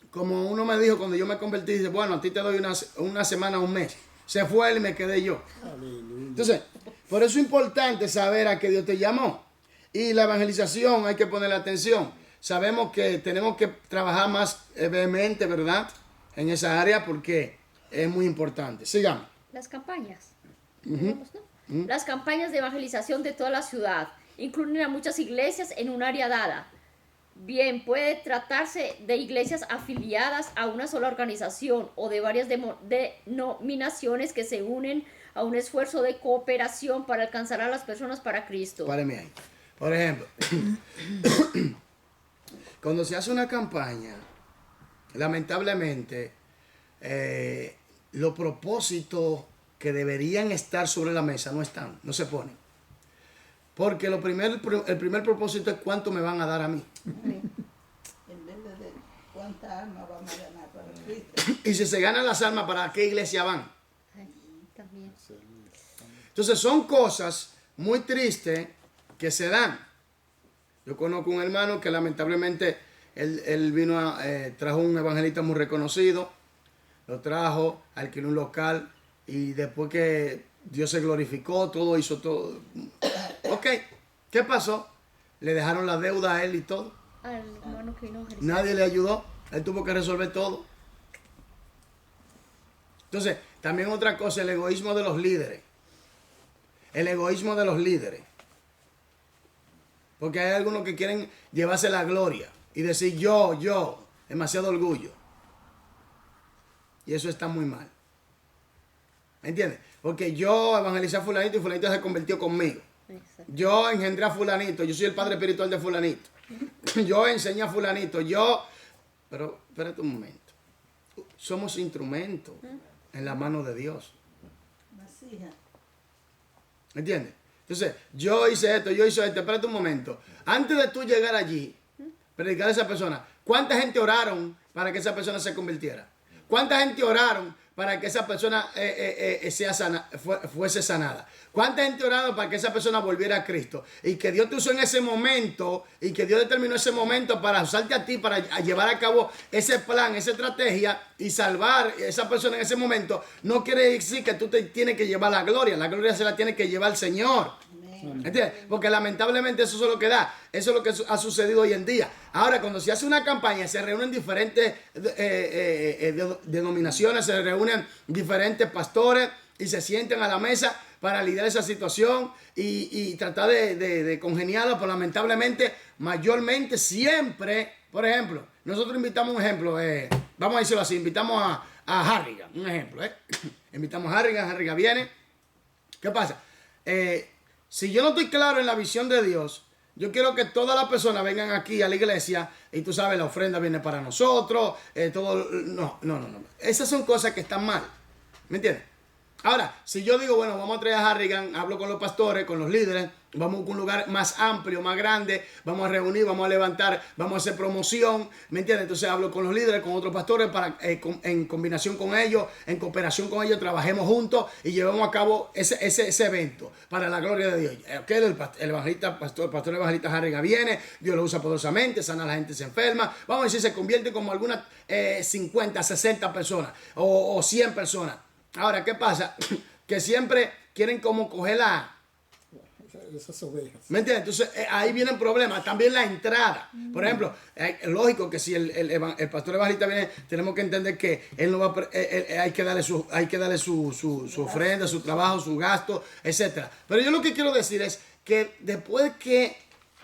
como uno me dijo cuando yo me convertí, dice, bueno, a ti te doy una semana, un mes. Se fue él y me quedé yo. Aleluya. Entonces, por eso es importante saber a qué Dios te llamó. Y la evangelización hay que ponerle atención. Sabemos que tenemos que trabajar más vehemente, ¿verdad? En esa área porque es muy importante. Sigamos. Las campañas. Digamos, ¿no? Las campañas de evangelización de toda la ciudad incluyen a muchas iglesias en un área dada. Bien, puede tratarse de iglesias afiliadas a una sola organización o de varias denominaciones que se unen a un esfuerzo de cooperación para alcanzar a las personas para Cristo. Páreme ahí. Por ejemplo, cuando se hace una campaña, lamentablemente, los propósitos que deberían estar sobre la mesa no están, no se ponen. Porque el primer propósito es cuánto me van a dar a mí. En vez de cuántas almas vamos a ganar para Cristo. Y si se ganan las almas, ¿para qué iglesia van? Ay, también. Entonces son cosas muy tristes que se dan. Yo conozco un hermano que lamentablemente él vino trajo un evangelista muy reconocido, lo trajo, alquiló un local y después que Dios se glorificó, todo hizo todo. Ok, ¿qué pasó? Le dejaron la deuda a él y todo. Al hermano que vino a evangelizar. Nadie le ayudó, él tuvo que resolver todo. Entonces, también otra cosa, el egoísmo de los líderes. El egoísmo de los líderes. Porque hay algunos que quieren llevarse la gloria y decir yo, demasiado orgullo. Y eso está muy mal. ¿Me entiendes? Porque yo evangelicé a fulanito y fulanito se convirtió conmigo. Exacto. Yo engendré a fulanito, yo soy el padre espiritual de fulanito. Yo enseñé a fulanito, Pero espérate un momento. Somos instrumentos en la mano de Dios. Vasija. ¿Me entiendes? Entonces, yo hice esto, espérate un momento. Antes de tú llegar allí, predicar a esa persona, ¿cuánta gente oraron para que esa persona se convirtiera? ¿Cuánta gente oraron para que esa persona fuese sanada? ¿Cuánta gente oraron para que esa persona volviera a Cristo? Y que Dios te usó en ese momento, y que Dios determinó ese momento para usarte a ti, para llevar a cabo ese plan, esa estrategia y salvar a esa persona en ese momento. No quiere decir que tú te tienes que llevar la gloria se la tiene que llevar el Señor. ¿Entiendes? Porque lamentablemente eso es lo que da. Eso es lo que ha sucedido hoy en día. Ahora, cuando se hace una campaña, se reúnen diferentes denominaciones, se reúnen diferentes pastores y se sientan a la mesa para lidiar esa situación y tratar de congeniarla. Pero lamentablemente, mayormente, siempre, por ejemplo, nosotros invitamos un ejemplo, vamos a decirlo así, invitamos a Harrigan, un ejemplo. Invitamos a Harrigan viene. ¿Qué pasa? Si yo no estoy claro en la visión de Dios, yo quiero que todas las personas vengan aquí a la iglesia y tú sabes, la ofrenda viene para nosotros, todo. No. Esas son cosas que están mal. ¿Me entiendes? Ahora, si yo digo, bueno, vamos a traer a Harrigan, hablo con los pastores, con los líderes, vamos a un lugar más amplio, más grande, vamos a reunir, vamos a levantar, vamos a hacer promoción, ¿me entiendes? Entonces hablo con los líderes, con otros pastores, para en combinación con ellos, en cooperación con ellos, trabajemos juntos y llevemos a cabo ese evento para la gloria de Dios. El evangelista, pastor evangelista Harrigan viene, Dios lo usa poderosamente, sana a la gente, se enferma, vamos a decir, se convierte como algunas 50, 60 personas o 100 personas. Ahora, ¿qué pasa? Que siempre quieren como coger Esas ovejas. ¿me entiendes? Entonces ahí vienen problemas. También la entrada. Por ejemplo, es lógico que si el pastor evangelista viene, tenemos que entender que él no va hay que darle su ofrenda, su trabajo, su gasto, etc. Pero yo lo que quiero decir es que después que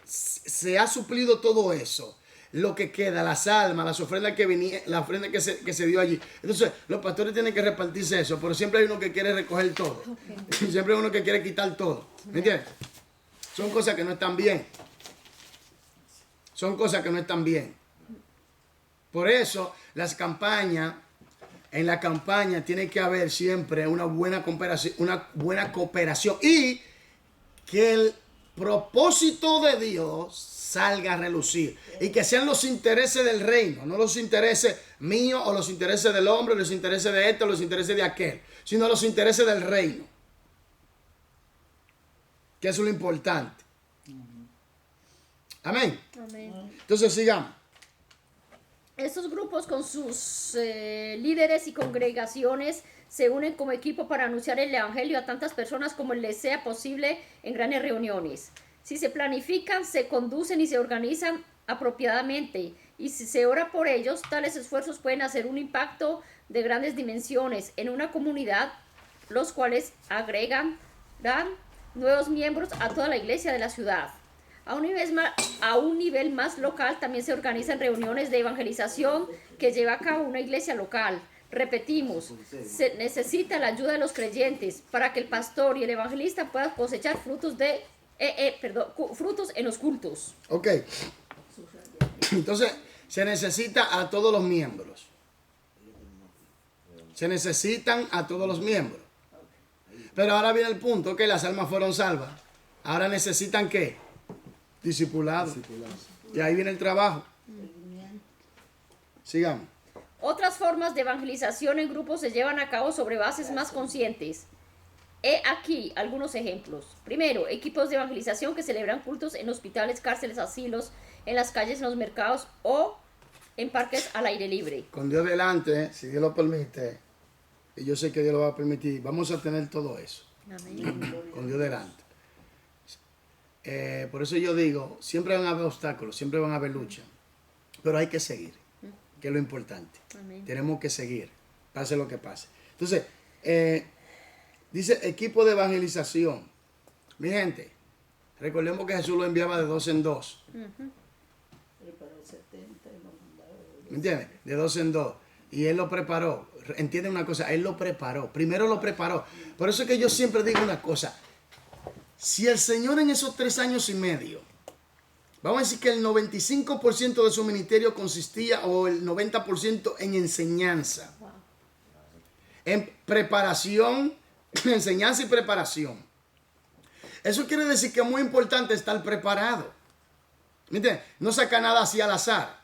se ha suplido todo eso, lo que queda, las almas, las ofrendas que venía, la ofrenda que se dio allí. Entonces, los pastores tienen que repartirse eso, pero siempre hay uno que quiere recoger todo. Siempre hay uno que quiere quitar todo. ¿Me entiendes? Son cosas que no están bien. Son cosas que no están bien. Por eso, en la campaña tiene que haber siempre una buena cooperación y que el propósito de Dios salga a relucir y que sean los intereses del reino, no los intereses míos o los intereses del hombre, los intereses de este o los intereses de aquel, sino los intereses del reino, que es lo importante. Amén. Amén. Entonces sigamos. Estos grupos con sus líderes y congregaciones se unen como equipo para anunciar el evangelio a tantas personas como les sea posible en grandes reuniones. Si se planifican, se conducen y se organizan apropiadamente, y si se ora por ellos, tales esfuerzos pueden hacer un impacto de grandes dimensiones en una comunidad, los cuales dan nuevos miembros a toda la iglesia de la ciudad. A un nivel más local también se organizan reuniones de evangelización que lleva a cabo una iglesia local. Repetimos, se necesita la ayuda de los creyentes para que el pastor y el evangelista puedan cosechar frutos en los cultos. Ok. Entonces, se necesita a todos los miembros. Se necesitan a todos los miembros. Pero ahora viene el punto, que las almas fueron salvas. Ahora necesitan ¿qué? Discipulados. Y ahí viene el trabajo. Sigamos. Otras formas de evangelización en grupos se llevan a cabo sobre bases más conscientes. He aquí algunos ejemplos. Primero, equipos de evangelización que celebran cultos en hospitales, cárceles, asilos, en las calles, en los mercados o en parques al aire libre. Con Dios delante, si Dios lo permite, y yo sé que Dios lo va a permitir, vamos a tener todo eso. Amén. Con Dios delante. Por eso yo digo, siempre van a haber obstáculos, siempre van a haber luchas, pero hay que seguir, que es lo importante. Amén. Tenemos que seguir, pase lo que pase. Entonces, dice equipo de evangelización. Mi gente, recordemos que Jesús lo enviaba de 2 en 2. Preparó 70 y lo mandaba. ¿Me entiendes? De 2 en 2. Y Él lo preparó. Entienden una cosa, Él lo preparó. Primero lo preparó. Por eso es que yo siempre digo una cosa. Si el Señor en esos 3 años y medio, vamos a decir que el 95% de su ministerio consistía, o el 90% en enseñanza. Wow. En preparación, enseñanza y preparación. Eso quiere decir que es muy importante estar preparado. ¿Me entiendes? No saca nada así al azar.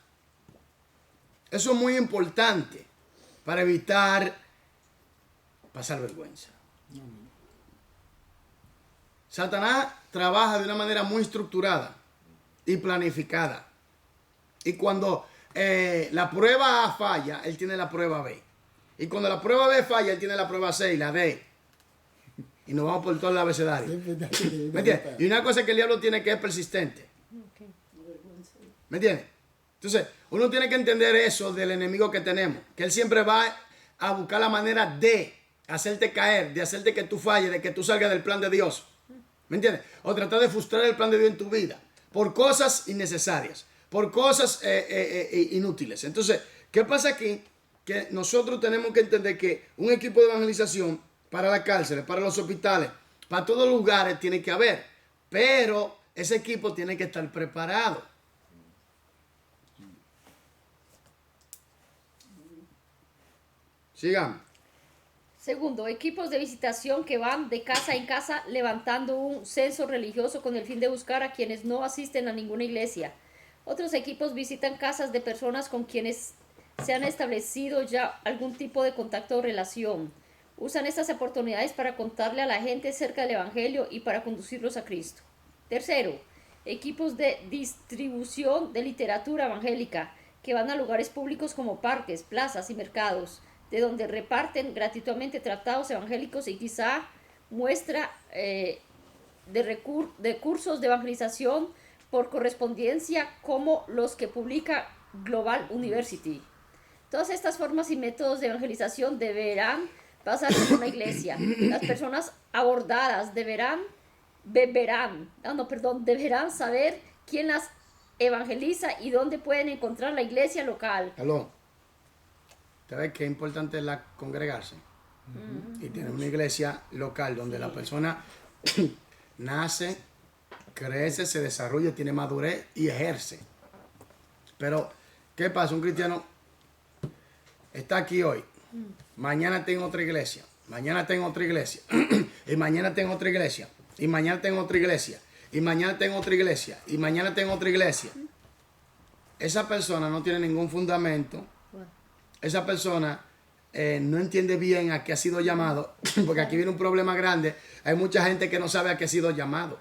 Eso es muy importante para evitar pasar vergüenza. Satanás trabaja de una manera muy estructurada y planificada. Y cuando la prueba A falla, él tiene la prueba B. Y cuando la prueba B falla, él tiene la prueba C y la D. Y nos vamos por todo el abecedario. ¿Me entiendes? Y una cosa que el diablo tiene que es persistente. Okay. ¿Me entiendes? Entonces, uno tiene que entender eso del enemigo que tenemos. Que él siempre va a buscar la manera de hacerte caer, de hacerte que tú falles, de que tú salgas del plan de Dios. ¿Me entiendes? O tratar de frustrar el plan de Dios en tu vida. Por cosas innecesarias. Por cosas inútiles. Entonces, ¿qué pasa aquí? Que nosotros tenemos que entender que un equipo de evangelización para las cárceles, para los hospitales, para todos los lugares tiene que haber. Pero ese equipo tiene que estar preparado. Sigamos. Segundo, equipos de visitación que van de casa en casa levantando un censo religioso con el fin de buscar a quienes no asisten a ninguna iglesia. Otros equipos visitan casas de personas con quienes se han establecido ya algún tipo de contacto o relación. Usan estas oportunidades para contarle a la gente acerca del Evangelio y para conducirlos a Cristo. Tercero, equipos de distribución de literatura evangélica que van a lugares públicos como parques, plazas y mercados, de donde reparten gratuitamente tratados evangélicos y quizá muestra de cursos de evangelización por correspondencia como los que publica Global University. Todas estas formas y métodos de evangelización deberán pasarse por una iglesia. Las personas abordadas deberán saber quién las evangeliza y dónde pueden encontrar la iglesia local. Aló. ¿Usted ve qué importante es congregarse? Y tener una iglesia local donde la persona nace, crece, se desarrolla, tiene madurez y ejerce. Pero, ¿qué pasa? Un cristiano está aquí hoy, mañana tengo otra iglesia, mañana tengo otra iglesia, y mañana tengo otra iglesia, y mañana tengo otra iglesia, y mañana tengo otra iglesia, y mañana tengo otra iglesia. Esa persona no tiene ningún fundamento. Esa persona no entiende bien a qué ha sido llamado, porque aquí viene un problema grande. Hay mucha gente que no sabe a qué ha sido llamado.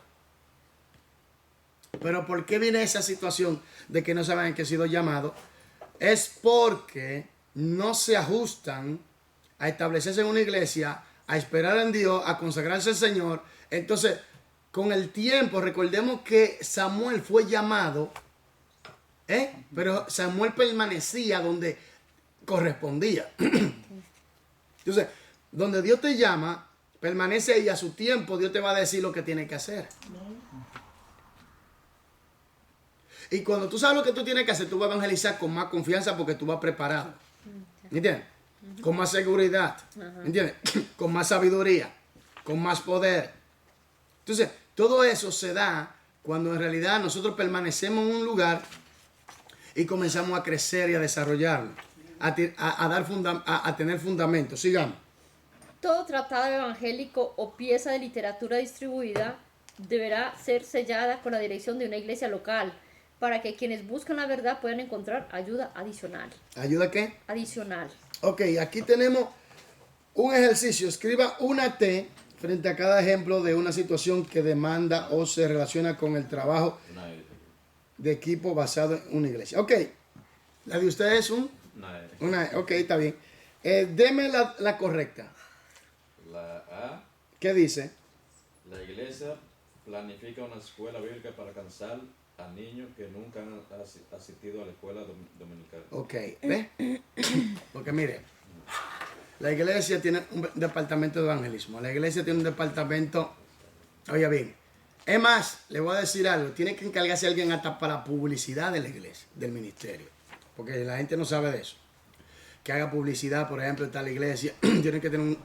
Pero ¿por qué viene esa situación de que no saben a qué ha sido llamado? Es porque no se ajustan a establecerse en una iglesia, a esperar en Dios, a consagrarse al Señor. Entonces, con el tiempo, recordemos que Samuel fue llamado, pero Samuel permanecía donde correspondía. Entonces, donde Dios te llama, permanece ahí, a su tiempo Dios te va a decir lo que tienes que hacer. Y cuando tú sabes lo que tú tienes que hacer, tú vas a evangelizar con más confianza porque tú vas preparado. ¿Entiendes? Con más seguridad. ¿Entiendes? Con más sabiduría. Con más poder. Entonces, todo eso se da cuando en realidad nosotros permanecemos en un lugar y comenzamos a crecer y a desarrollarlo. A tener fundamento. Sigamos. Todo tratado evangélico o pieza de literatura distribuida deberá ser sellada con la dirección de una iglesia local para que quienes buscan la verdad puedan encontrar ayuda adicional. ¿Ayuda qué? Adicional. Ok, aquí tenemos un ejercicio. Escriba una T frente a cada ejemplo de una situación que demanda o se relaciona con el trabajo de equipo basado en una iglesia. Ok, la de ustedes es ok, está bien. Deme la correcta. La A, ¿Qué dice? la iglesia planifica una escuela bíblica para alcanzar a niños que nunca han asistido a la escuela dominical. Ok, ¿ves? Porque mire, la iglesia tiene un departamento de evangelismo. La iglesia tiene un departamento, oiga bien, es más, le voy a decir algo, tiene que encargarse alguien hasta para la publicidad de la iglesia, del ministerio. Porque la gente no sabe de eso. Que haga publicidad, por ejemplo, está la iglesia, tiene que tener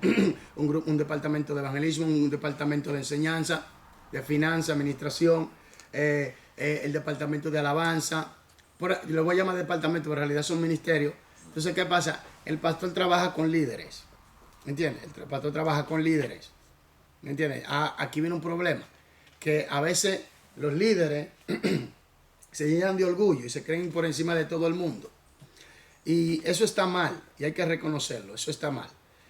un departamento de evangelismo, un departamento de enseñanza, de finanzas, administración, el departamento de alabanza. Lo voy a llamar departamento, pero en realidad son ministerios. Entonces, ¿qué pasa? El pastor trabaja con líderes. ¿Me entiendes? El pastor trabaja con líderes. ¿Me entiendes? Aquí viene un problema. Que a veces los líderes se llenan de orgullo y se creen por encima de todo el mundo. Y eso está mal, y hay que reconocerlo, eso está mal.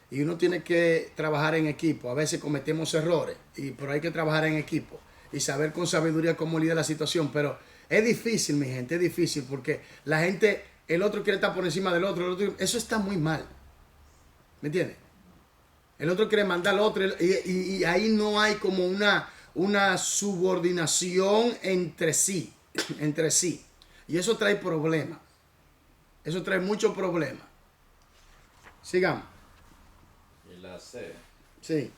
Y uno tiene que trabajar en equipo. A veces cometemos errores, pero hay que trabajar en equipo y saber con sabiduría cómo lidiar la situación. Pero es difícil, mi gente, es difícil porque la gente, el otro quiere estar por encima del otro, eso está muy mal. ¿Me entiendes? El otro quiere mandar al otro y ahí no hay como una subordinación entre sí. Y eso trae problemas. Eso trae muchos problemas. Sigamos. Y la C, Sí.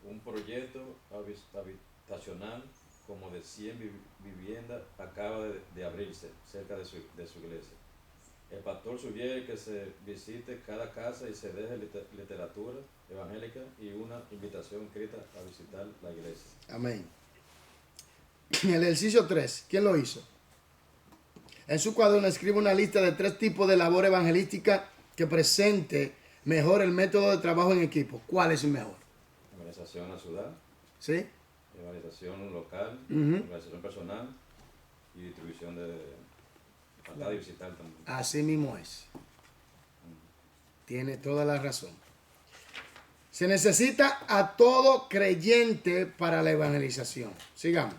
un proyecto habitacional como de 100 viviendas acaba de abrirse cerca de su iglesia. El pastor sugiere que se visite cada casa y se deje literatura evangélica y una invitación escrita a visitar la iglesia. Amén. El ejercicio 3, ¿quién lo hizo? En su cuaderno escribe una lista de 3 tipos de labor evangelística que presente mejor el método de trabajo en equipo. ¿Cuál es el mejor? Organización a ciudad, ¿Sí? organización local, organización personal y distribución de tratar de visitar también. Así mismo es. Tiene toda la razón. Se necesita a todo creyente para la evangelización. Sigamos.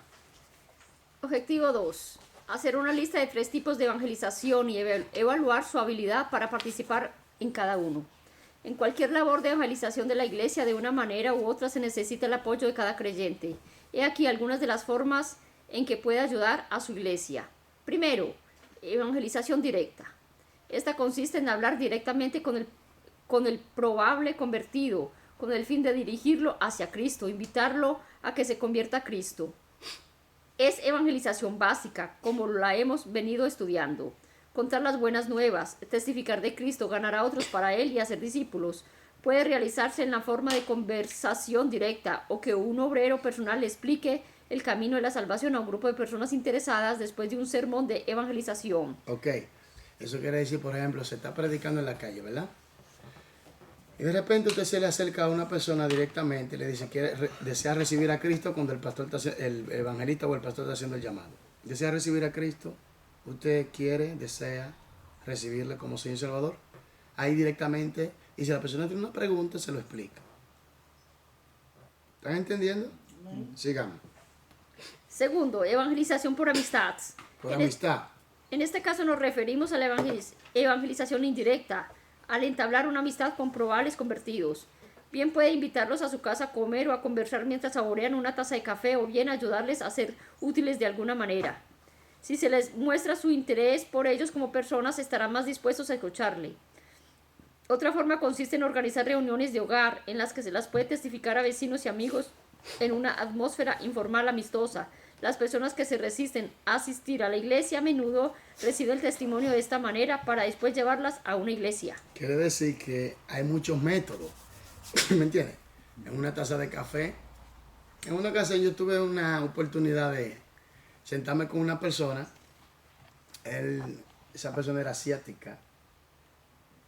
Objetivo 2. Hacer una lista de 3 tipos de evangelización y evaluar su habilidad para participar en cada uno. En cualquier labor de evangelización de la iglesia, de una manera u otra, se necesita el apoyo de cada creyente. He aquí algunas de las formas en que puede ayudar a su iglesia. Primero, evangelización directa. Esta consiste en hablar directamente con el probable convertido, con el fin de dirigirlo hacia Cristo, invitarlo a que se convierta a Cristo. es evangelización básica, como la hemos venido estudiando. Contar las buenas nuevas, testificar de Cristo, ganar a otros para Él y hacer discípulos. Puede realizarse en la forma de conversación directa o que un obrero personal le explique el camino de la salvación a un grupo de personas interesadas después de un sermón de evangelización. Ok, eso quiere decir, por ejemplo, se está predicando en la calle, ¿verdad? Y de repente usted se le acerca a una persona directamente y le dice que desea recibir a Cristo cuando el evangelista o el pastor está haciendo el llamado. ¿Desea recibir a Cristo? ¿Usted desea recibirle como Señor y Salvador? Ahí directamente, y si la persona tiene una pregunta, se lo explica. ¿Están entendiendo? Sigamos. Segundo, evangelización por amistad. Por amistad. En este caso nos referimos a la evangelización indirecta, al entablar una amistad con probables convertidos. Bien puede invitarlos a su casa a comer o a conversar mientras saborean una taza de café, o bien ayudarles a ser útiles de alguna manera. Si se les muestra su interés por ellos como personas, estarán más dispuestos a escucharle. Otra forma consiste en organizar reuniones de hogar en las que se las puede testificar a vecinos y amigos en una atmósfera informal amistosa. Las personas que se resisten a asistir a la iglesia a menudo reciben el testimonio de esta manera para después llevarlas a una iglesia. Quiere decir que hay muchos métodos, ¿me entiendes? En una taza de café. En una ocasión yo tuve una oportunidad de sentarme con una persona. Esa persona era asiática.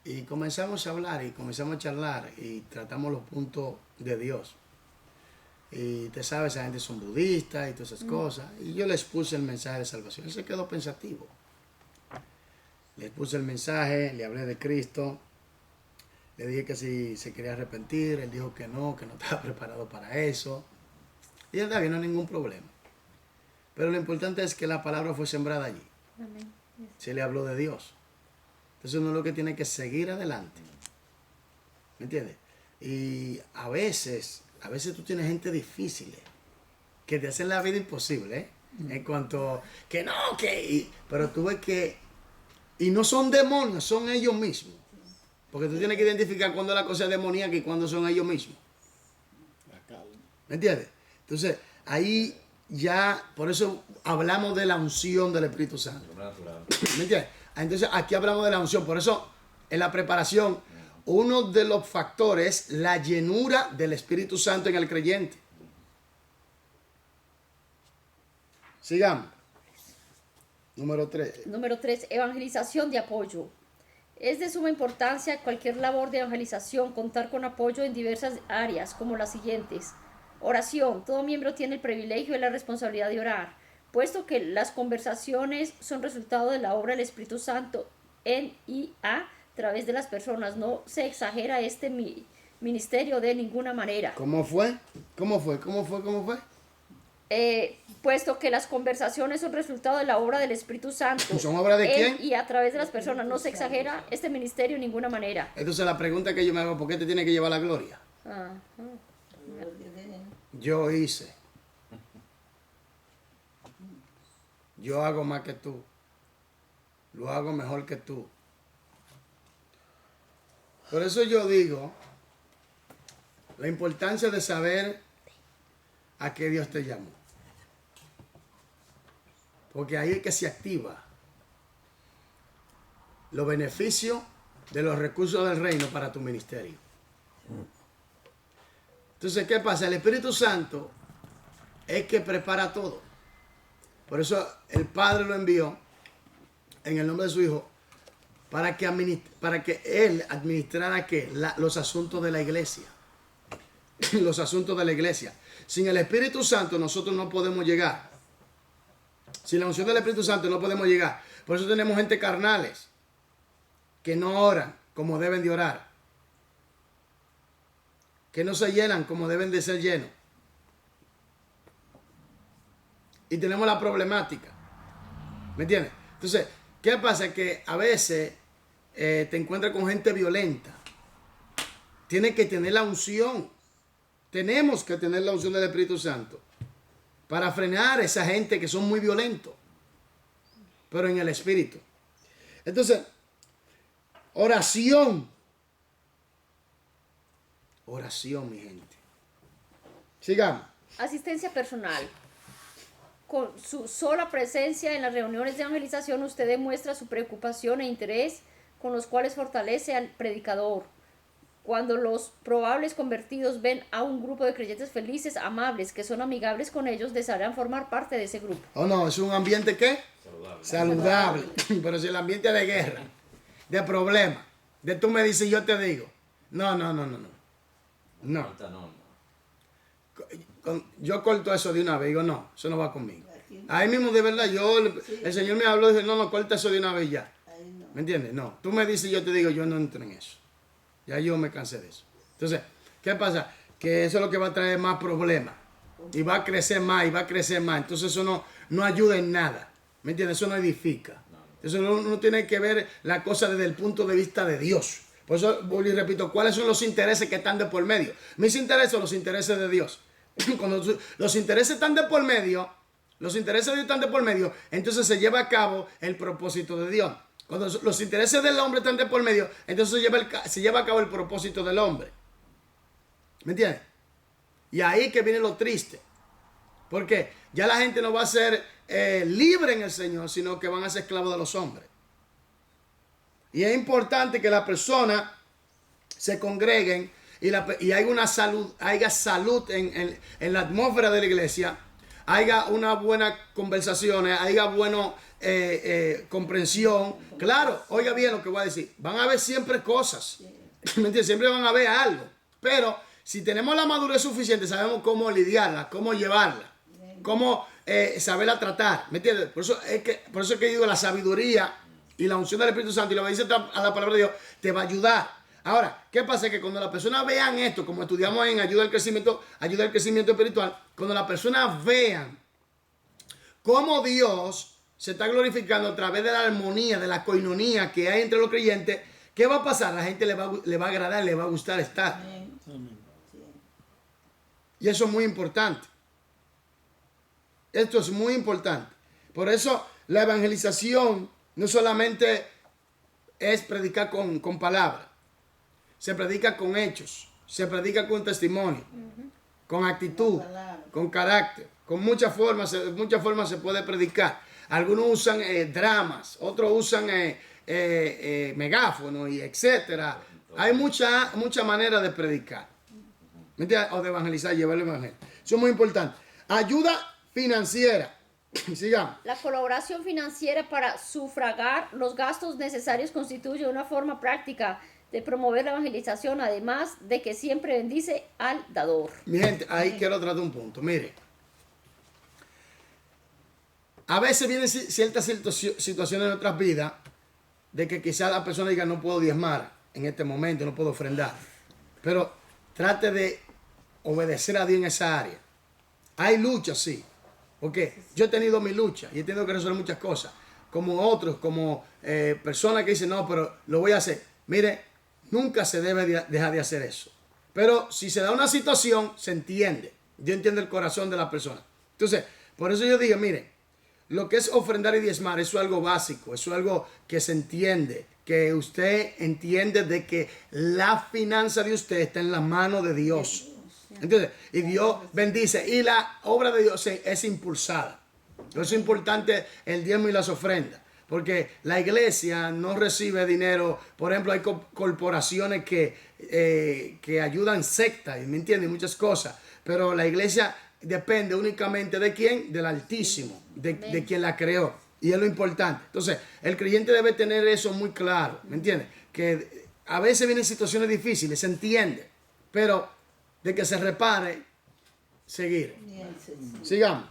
Y comenzamos a hablar y comenzamos a charlar y tratamos los puntos de Dios. Y te sabes, esa gente son budistas y todas esas cosas. Y yo les puse el mensaje de salvación. Él se quedó pensativo. Les puse el mensaje, le hablé de Cristo. Le dije que si se quería arrepentir. Él dijo que no estaba preparado para eso. Y él no hay ningún problema. Pero lo importante es que la palabra fue sembrada allí. Amén. Se le habló de Dios. Entonces uno lo que tiene que seguir adelante. ¿Me entiendes? Y a veces tú tienes gente difícil que te hacen la vida imposible, ¿eh? En cuanto que no, pero tú ves que, y no son demonios, son ellos mismos. Porque tú tienes que identificar cuándo la cosa es demoníaca y cuándo son ellos mismos. ¿Me entiendes? Entonces, ahí ya, por eso hablamos de la unción del Espíritu Santo. ¿Me entiendes? Entonces, aquí hablamos de la unción. Por eso, en la preparación, uno de los factores, la llenura del Espíritu Santo en el creyente. Sigamos. Número 3. Número 3. Evangelización de apoyo. Es de suma importancia cualquier labor de evangelización contar con apoyo en diversas áreas, como las siguientes. Oración. Todo miembro tiene el privilegio y la responsabilidad de orar, puesto que las conversaciones son resultado de la obra del Espíritu Santo en y a través de las personas. No se exagera este ministerio de ninguna manera. ¿Cómo fue? Puesto que las conversaciones son resultado de la obra del Espíritu Santo. ¿Son obra de quién? Y a través de las personas. No se exagera este ministerio de ninguna manera. Entonces la pregunta que yo me hago, ¿por qué te tiene que llevar la gloria? Ajá. Yo hice. Yo hago más que tú. Lo hago mejor que tú. Por eso yo digo la importancia de saber a qué Dios te llamó. Porque ahí es que se activa los beneficios de los recursos del reino para tu ministerio. Entonces, ¿qué pasa? El Espíritu Santo es que prepara todo. Por eso el Padre lo envió en el nombre de su Hijo para que Él administrara los asuntos de la iglesia. Los asuntos de la iglesia. Sin el Espíritu Santo nosotros no podemos llegar. Sin la unción del Espíritu Santo no podemos llegar. Por eso tenemos gente carnales que no oran como deben de orar. Que no se llenan como deben de ser llenos. Y tenemos la problemática. ¿Me entiendes? Entonces, ¿qué pasa? Que a veces te encuentras con gente violenta. Tienes que tener la unción. Tenemos que tener la unción del Espíritu Santo para frenar a esa gente que son muy violentos, pero en el Espíritu. Entonces, oración. Oración, mi gente. Sigamos. Asistencia personal. con su sola presencia en las reuniones de evangelización, usted demuestra su preocupación e interés con los cuales fortalece al predicador. Cuando los probables convertidos ven a un grupo de creyentes felices, amables, que son amigables con ellos, desearán formar parte de ese grupo. ¿O no? ¿Es un ambiente qué? Saludable. Saludable. Pero si el ambiente de guerra, de problema, de tú me dices y yo te digo. No. No. Falta norma. Yo corto eso de una vez. Digo, no, eso no va conmigo. Ahí mismo, de verdad, el Señor me habló y dije, no, corta eso de una vez ya. Ahí no. ¿Me entiendes? No. Tú me dices y yo te digo, yo no entro en eso. Ya yo me cansé de eso. Entonces, ¿qué pasa? Que eso es lo que va a traer más problemas. Y va a crecer más, y va a crecer más. Entonces eso no ayuda en nada. ¿Me entiendes? Eso no edifica. Eso uno tiene que ver la cosa desde el punto de vista de Dios. Por eso, vuelvo y repito, ¿cuáles son los intereses que están de por medio? Mis intereses o los intereses de Dios. Cuando los intereses están de por medio, entonces se lleva a cabo el propósito de Dios. Cuando los intereses del hombre están de por medio, entonces se lleva a cabo el propósito del hombre. ¿Me entiendes? Y ahí que viene lo triste. Porque ya la gente no va a ser libre en el Señor, sino que van a ser esclavos de los hombres. Y es importante que las personas se congreguen y haya salud en la atmósfera de la iglesia, haya una buena conversación, haya buena comprensión. Claro, oiga bien lo que voy a decir. Van a haber siempre cosas. ¿Me entiendes? Siempre van a haber algo. Pero si tenemos la madurez suficiente, sabemos cómo lidiarla, cómo llevarla, cómo saberla tratar. ¿Me entiendes? Por eso es que digo, la sabiduría y la unción del Espíritu Santo y lo que dice a la palabra de Dios te va a ayudar. Ahora, ¿qué pasa? Que cuando las personas vean esto, como estudiamos en ayuda al crecimiento espiritual, cuando las personas vean cómo Dios se está glorificando a través de la armonía, de la coinonía que hay entre los creyentes, ¿qué va a pasar? A la gente le va a agradar, le va a gustar estar. Amén. Sí. Y eso es muy importante. Esto es muy importante. Por eso la evangelización no solamente es predicar con palabras. Se predica con hechos, se predica con testimonio, con actitud, con carácter, con muchas formas se puede predicar. Algunos usan dramas, otros usan megáfonos y etcétera. Hay mucha manera de predicar, ¿me entiendes? O de evangelizar, llevar el evangelio. Eso es muy importante. Ayuda financiera. Sigamos. La colaboración financiera para sufragar los gastos necesarios constituye una forma práctica de promover la evangelización, además de que siempre bendice al dador. Mi gente, ahí quiero tratar un punto. Mire, a veces vienen ciertas situaciones en nuestras vidas de que quizás la persona diga, no puedo diezmar en este momento, no puedo ofrendar. Pero trate de obedecer a Dios en esa área. Hay luchas, sí. Porque yo he tenido mi lucha y he tenido que resolver muchas cosas. Como otros, como personas que dicen, no, pero lo voy a hacer. Mire, nunca se debe dejar de hacer eso. Pero si se da una situación, se entiende. Yo entiendo el corazón de la persona. Entonces, por eso yo digo, mire, lo que es ofrendar y diezmar, eso es algo básico, eso es algo que se entiende, que usted entiende de que la finanza de usted está en la mano de Dios. ¿Entiendes? Y Dios bendice y la obra de Dios es impulsada. Por eso es importante el diezmo y las ofrendas. Porque la iglesia no recibe dinero. Por ejemplo, hay corporaciones que ayudan sectas, ¿me entiendes? Muchas cosas. Pero la iglesia depende únicamente de quién, del Altísimo, de quien la creó. Y es lo importante. Entonces, el creyente debe tener eso muy claro, ¿me entiendes? Que a veces vienen situaciones difíciles, se entiende. Pero de que se repare, seguir. Sigamos.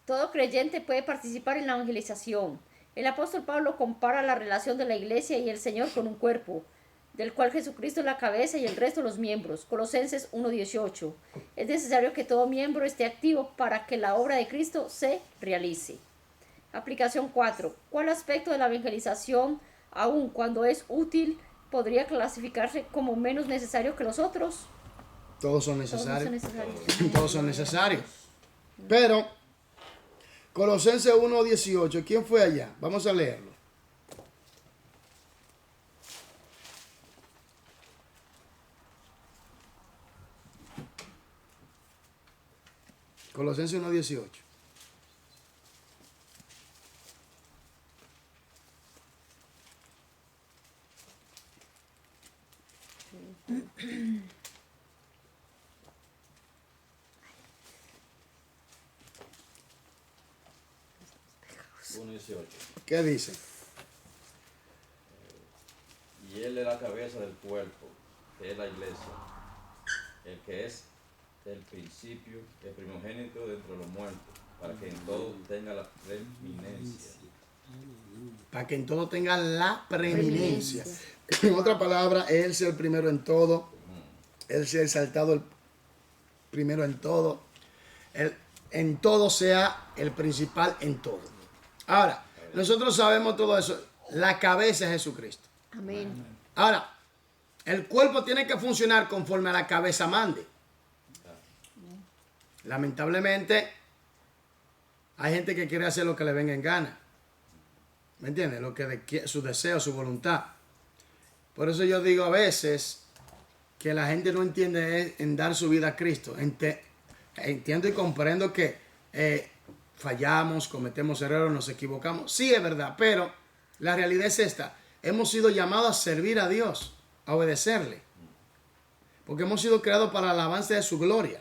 Todo creyente puede participar en la evangelización. El apóstol Pablo compara la relación de la iglesia y el Señor con un cuerpo, del cual Jesucristo es la cabeza y el resto los miembros. Colosenses 1:18. Es necesario que todo miembro esté activo para que la obra de Cristo se realice. Aplicación 4. ¿Cuál aspecto de la evangelización, aun cuando es útil, podría clasificarse como menos necesario que los otros? Todos son necesarios. Todos son necesarios. Todos son necesarios. Pero Colosenses 1:18, ¿quién fue allá? Vamos a leerlo. Colosenses 1:18. Uno 18. ¿Qué dice? Y él es la cabeza del cuerpo, que es la iglesia, el que es el principio, el primogénito de entre los muertos, para que en todo tenga la preeminencia. Para que en todo tenga la preeminencia. En otra palabra, Él sea el primero en todo. Él sea exaltado el primero en todo. Él en todo sea el principal en todo. Ahora, nosotros sabemos todo eso. La cabeza es Jesucristo. Amén. Ahora, el cuerpo tiene que funcionar conforme a la cabeza mande. Lamentablemente, hay gente que quiere hacer lo que le venga en gana. ¿Me entiendes? Lo que su deseo, su voluntad. Por eso yo digo a veces que la gente no entiende en dar su vida a Cristo. Entiendo y comprendo que fallamos, cometemos errores, nos equivocamos. Sí, es verdad, pero la realidad es esta. Hemos sido llamados a servir a Dios, a obedecerle. Porque hemos sido creados para el avance de su gloria.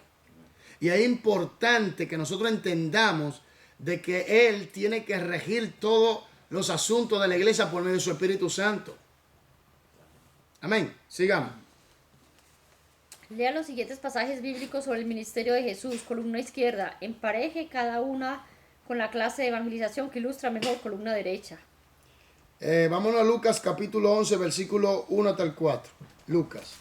Y es importante que nosotros entendamos de que Él tiene que regir todos los asuntos de la iglesia por medio de su Espíritu Santo. Amén. Sigamos. Lea los siguientes pasajes bíblicos sobre el ministerio de Jesús, columna izquierda. Empareje cada una con la clase de evangelización que ilustra mejor, columna derecha. Vámonos a Lucas capítulo 11, versículo 1 hasta el 4. Lucas.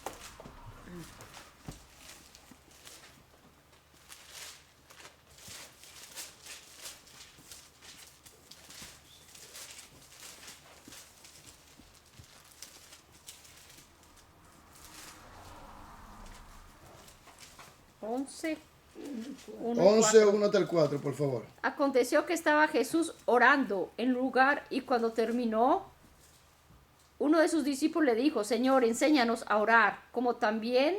— 11, 11, 1 hasta el 4, por favor. Aconteció que estaba Jesús orando en lugar y cuando terminó, uno de sus discípulos le dijo: Señor, enséñanos a orar, como también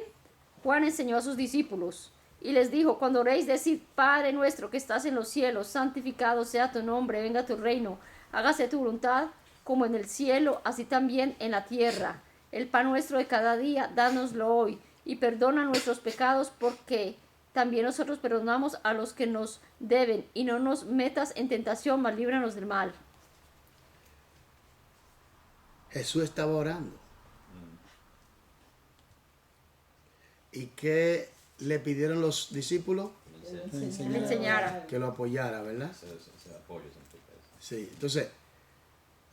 Juan enseñó a sus discípulos. Y les dijo: cuando oréis, decid: Padre nuestro que estás en los cielos, santificado sea tu nombre, venga tu reino, hágase tu voluntad, como en el cielo, así también en la tierra. El pan nuestro de cada día, dánoslo hoy, y perdona nuestros pecados, porque también nosotros perdonamos a los que nos deben, y no nos metas en tentación, mas líbranos del mal. Jesús estaba orando. ¿Y qué le pidieron los discípulos? Le enseñara. Que lo apoyara, ¿verdad? Se apoya, se implica eso. Sí. Entonces,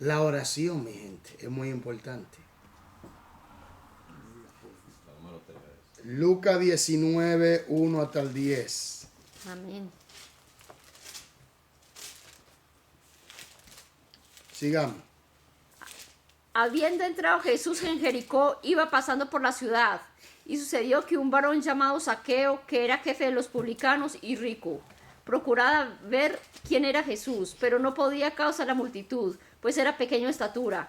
la oración, mi gente, es muy importante. La número 3 es. Lucas 19, 1 hasta el 10. Amén. Sigamos. Habiendo entrado Jesús en Jericó, iba pasando por la ciudad, y sucedió que un varón llamado Zaqueo, que era jefe de los publicanos y rico, procuraba ver quién era Jesús, pero no podía a causa de la multitud, pues era pequeño de estatura.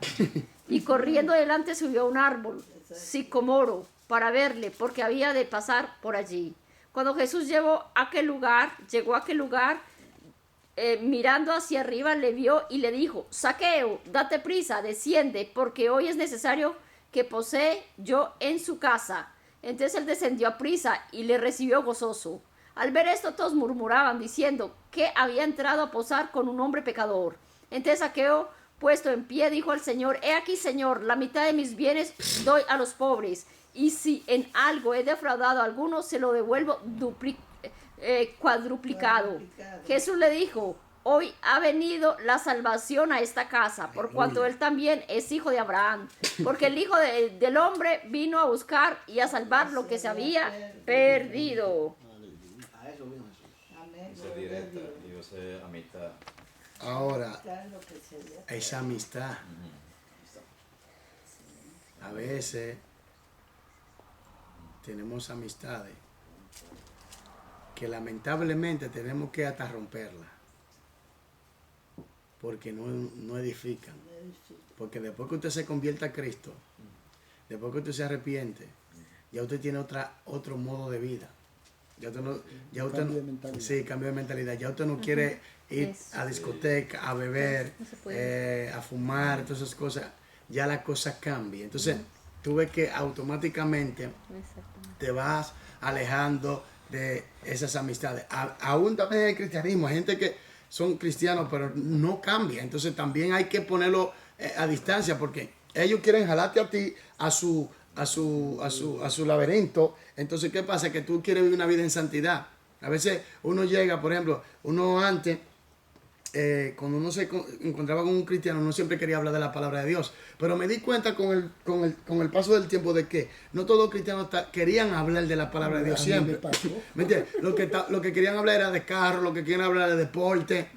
Y corriendo adelante subió a un árbol, sicomoro, para verle, porque había de pasar por allí. Cuando Jesús llegó a aquel lugar, mirando hacia arriba, le vio y le dijo: Zaqueo, date prisa, desciende, porque hoy es necesario que posee yo en su casa. Entonces él descendió a prisa y le recibió gozoso. Al ver esto, todos murmuraban, diciendo que había entrado a posar con un hombre pecador. Entonces Zaqueo, puesto en pie, dijo al Señor: He aquí, Señor, la mitad de mis bienes doy a los pobres, y si en algo he defraudado a alguno, se lo devuelvo cuadruplicado. Jesús le dijo: Hoy ha venido la salvación a esta casa, por cuanto él también es hijo de Abraham, porque el Hijo del Hombre vino a buscar y a salvar lo que se había perdido. A eso vino Jesús. Amén. Dice directa, digo, a mitad. Ahora, Lo que se le- esa amistad. A veces tenemos amistades que lamentablemente tenemos que hasta romperla, porque no edifican. Porque después que usted se convierta a Cristo, después que usted se arrepiente, ya usted tiene otro modo de vida. Ya usted no, ya usted Cambio no- de mentalidad. sí, cambio de mentalidad. Ya usted no quiere ir Eso. a discoteca, a beber, No se puede. a fumar, todas esas cosas. Ya la cosa cambia. Entonces, tú ves que automáticamente Exactamente. te vas alejando de esas amistades. Aún también en el cristianismo, hay gente que son cristianos, pero no cambia. Entonces también hay que ponerlo a distancia, porque ellos quieren jalarte a ti a su laberinto. Entonces, ¿qué pasa? Que tú quieres vivir una vida en santidad. A veces uno llega, por ejemplo, uno antes, cuando uno se encontraba con un cristiano, uno siempre quería hablar de la palabra de Dios. Pero me di cuenta con el paso del tiempo de que no todos los cristianos querían hablar de la palabra de Dios A mí me siempre. pasó. ¿Me entiendes? Lo que querían hablar era de carro, lo que querían hablar de deporte.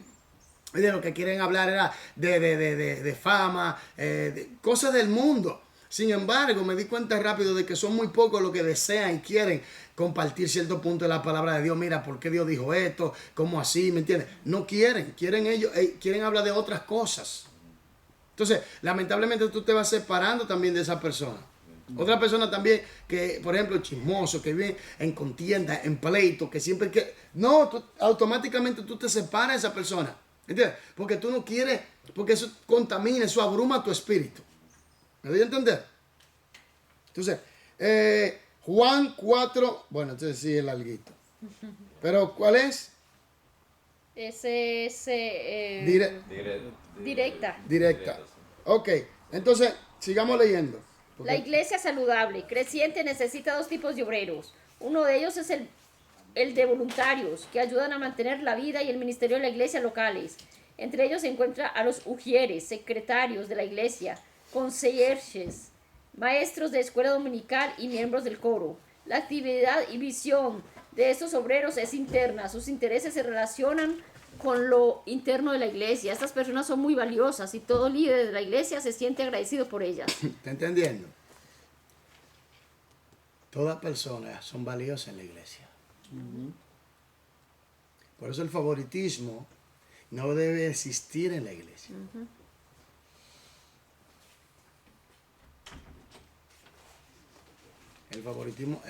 De lo que quieren hablar era de fama, de cosas del mundo. Sin embargo, me di cuenta rápido de que son muy pocos los que desean y quieren compartir cierto punto de la palabra de Dios. Mira, ¿por qué Dios dijo esto? ¿Cómo así? ¿Me entiendes? No quieren ellos, quieren hablar de otras cosas. Entonces, lamentablemente tú te vas separando también de esa persona. Otra persona también que, por ejemplo, chismoso, que vive en contienda, en pleito, que siempre que... No, automáticamente tú te separas de esa persona. ¿Entiendes? Porque tú no quieres, porque eso contamina, eso abruma tu espíritu. ¿Me doy a entender? Entonces, Juan 4, bueno, entonces sí es larguito. Pero, ¿cuál es? Ese es Directa. Directa. Ok, entonces, sigamos leyendo. Porque- La iglesia saludable, creciente, necesita dos tipos de obreros. Uno de ellos es el de voluntarios, que ayudan a mantener la vida y el ministerio de la iglesia locales. Entre ellos se encuentra a los ujieres, secretarios de la iglesia, concierges, maestros de escuela dominical y miembros del coro. La actividad y visión de estos obreros es interna. Sus intereses se relacionan con lo interno de la iglesia. Estas personas son muy valiosas y todo líder de la iglesia se siente agradecido por ellas. ¿Está entendiendo? Todas personas son valiosas en la iglesia. Por eso el favoritismo no debe existir en la iglesia. El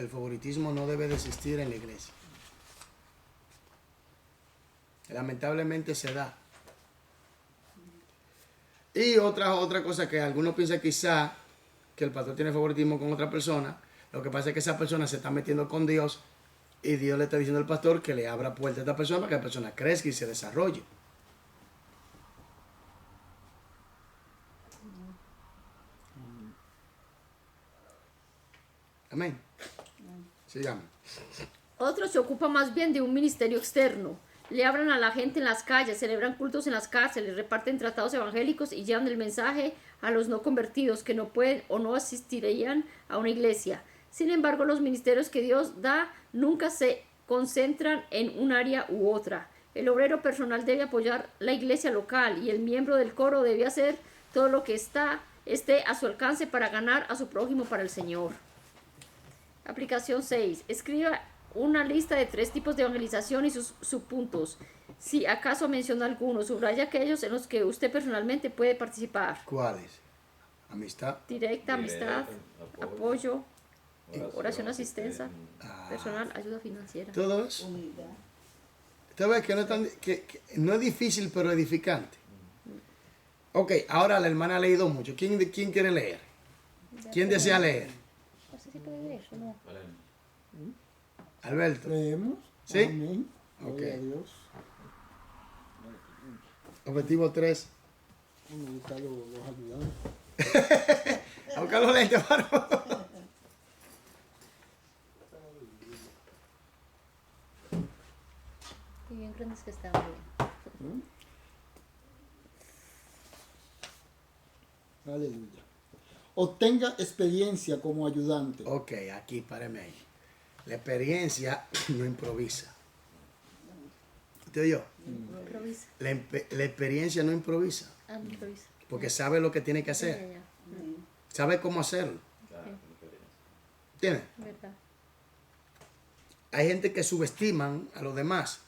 favoritismo no debe de existir en la iglesia. Lamentablemente se da. Y otra cosa que algunos piensan quizá que el pastor tiene favoritismo con otra persona, lo que pasa es que esa persona se está metiendo con Dios y Dios le está diciendo al pastor que le abra puerta a esta persona para que la persona crezca y se desarrolle. Amén. Sigamos. Otros se ocupan más bien de un ministerio externo. Le hablan a la gente en las calles, celebran cultos en las cárceles, reparten tratados evangélicos y llevan el mensaje a los no convertidos que no pueden o no asistirían a una iglesia. Sin embargo, los ministerios que Dios da nunca se concentran en un área u otra. El obrero personal debe apoyar la iglesia local y el miembro del coro debe hacer todo lo que esté a su alcance para ganar a su prójimo para el Señor. Aplicación 6. Escriba una lista de 3 tipos de evangelización y sus subpuntos. Si acaso menciona algunos, subraya aquellos en los que usted personalmente puede participar. ¿Cuáles? Amistad. Directa, amistad, apoyo, oración, asistencia. asistencia, personal, ayuda financiera. Todo eso. Unidad. Usted ve que no es, que no es difícil, pero edificante. Ok, ahora la hermana ha leído mucho. ¿Quién quiere leer? ¿Quién desea leer? No sé si puede leer o no. Vale. Alberto. Creemos. ¿Sí? Amén. Gloria Ok. a Dios. Objetivo 3. Me gustan los ayudantes. A buscar los lentes, varón. Qué bien grandes que están. Aleluya. Obtenga experiencia como ayudante. Ok, aquí, páreme ahí. La experiencia no improvisa. ¿Te oyó? Improvisa. La experiencia no improvisa. Ah, no improvisa. Porque sabe lo que tiene que Ya, hacer. ya, ya. Sabe cómo hacerlo. Claro, ¿Entiendes? Verdad. Hay gente que subestiman a los demás.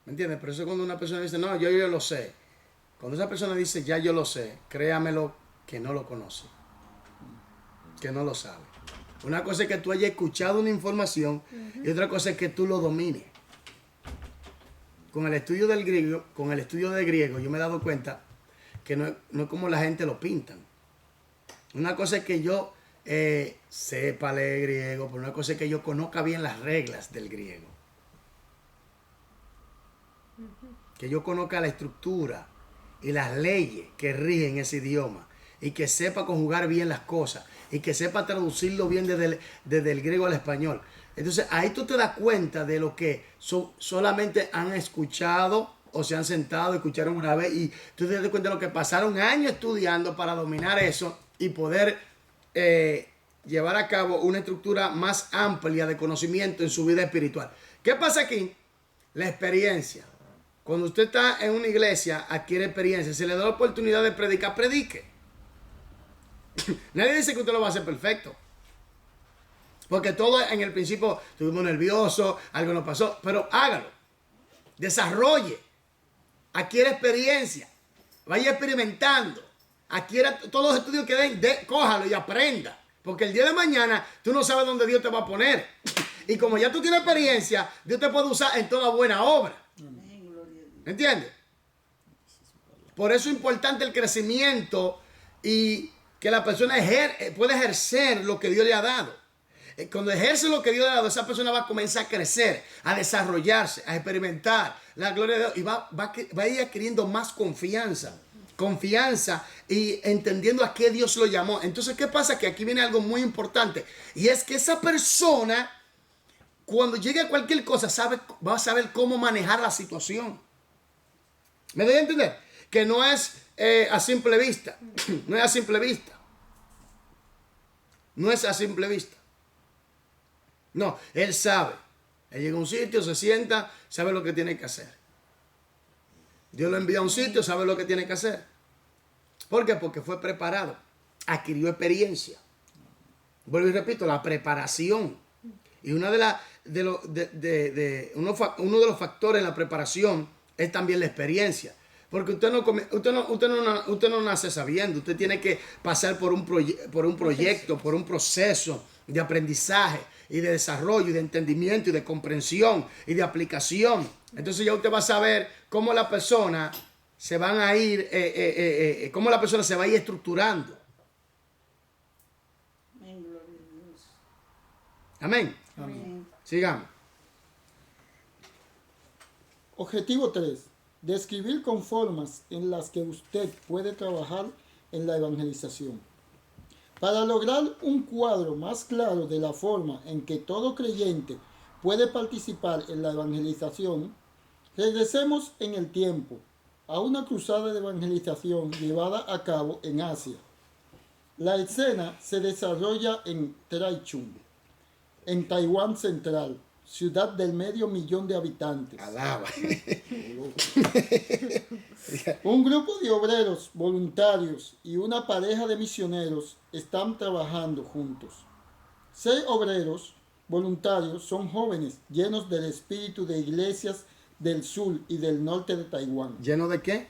¿Me entiendes? Por eso cuando una persona dice, no, yo lo sé. Cuando esa persona dice, ya yo lo sé, créamelo que no lo conoce. Que no lo sabe. Una cosa es que tú hayas escuchado una información y otra cosa es que tú lo domines. Con el estudio del griego, yo me he dado cuenta que no es como la gente lo pintan. Una cosa es que yo sepa leer griego, pero una cosa es que yo conozca bien las reglas del griego. Que yo conozca la estructura y las leyes que rigen ese idioma y que sepa conjugar bien las cosas y que sepa traducirlo bien desde el griego al español. Entonces ahí tú te das cuenta de lo que solamente han escuchado o se han sentado, escucharon una vez y tú te das cuenta de lo que pasaron años estudiando para dominar eso y poder llevar a cabo una estructura más amplia de conocimiento en su vida espiritual. ¿Qué pasa aquí? La experiencia. Cuando usted está en una iglesia, adquiere experiencia. Si le da la oportunidad de predicar, predique. Nadie dice que usted lo va a hacer perfecto. Porque todo en el principio estuvimos nerviosos, algo nos pasó, pero hágalo. Desarrolle. Adquiere experiencia. Vaya experimentando. Adquiera todos los estudios que den, cójalo y aprenda. Porque el día de mañana tú no sabes dónde Dios te va a poner. Y como ya tú tienes experiencia, Dios te puede usar en toda buena obra. ¿Entiendes? Por eso es importante el crecimiento y que la persona pueda ejercer lo que Dios le ha dado. Cuando ejerce lo que Dios le ha dado, esa persona va a comenzar a crecer, a desarrollarse, a experimentar la gloria de Dios y va a ir adquiriendo más confianza y entendiendo a qué Dios lo llamó. Entonces, ¿qué pasa? Que aquí viene algo muy importante y es que esa persona, cuando llegue a cualquier cosa, va a saber cómo manejar la situación. ¿Me doy a entender? Que no es a simple vista. No es a simple vista. No es a simple vista. No, él sabe. Él llega a un sitio, se sienta, sabe lo que tiene que hacer. Dios lo envía a un sitio, sabe lo que tiene que hacer. ¿Por qué? Porque fue preparado. Adquirió experiencia. Vuelvo y repito, la preparación. Y uno de los factores en la preparación es también la experiencia. Porque usted no nace sabiendo. Usted tiene que pasar por un proyecto, por un proceso de aprendizaje y de desarrollo y de entendimiento y de comprensión y de aplicación. Entonces ya usted va a saber cómo la persona se van a ir, cómo la persona se va a ir estructurando. Amén. Amén. Sigamos. Objetivo 3. Describir con formas en las que usted puede trabajar en la evangelización. Para lograr un cuadro más claro de la forma en que todo creyente puede participar en la evangelización, regresemos en el tiempo a una cruzada de evangelización llevada a cabo en Asia. La escena se desarrolla en Taichung, en Taiwán Central, ciudad del 500,000 de habitantes. Alaba. Un grupo de obreros voluntarios y una pareja de misioneros están trabajando juntos. 6 obreros voluntarios son jóvenes llenos del espíritu de iglesias del sur y del norte de Taiwán. ¿Lleno de qué?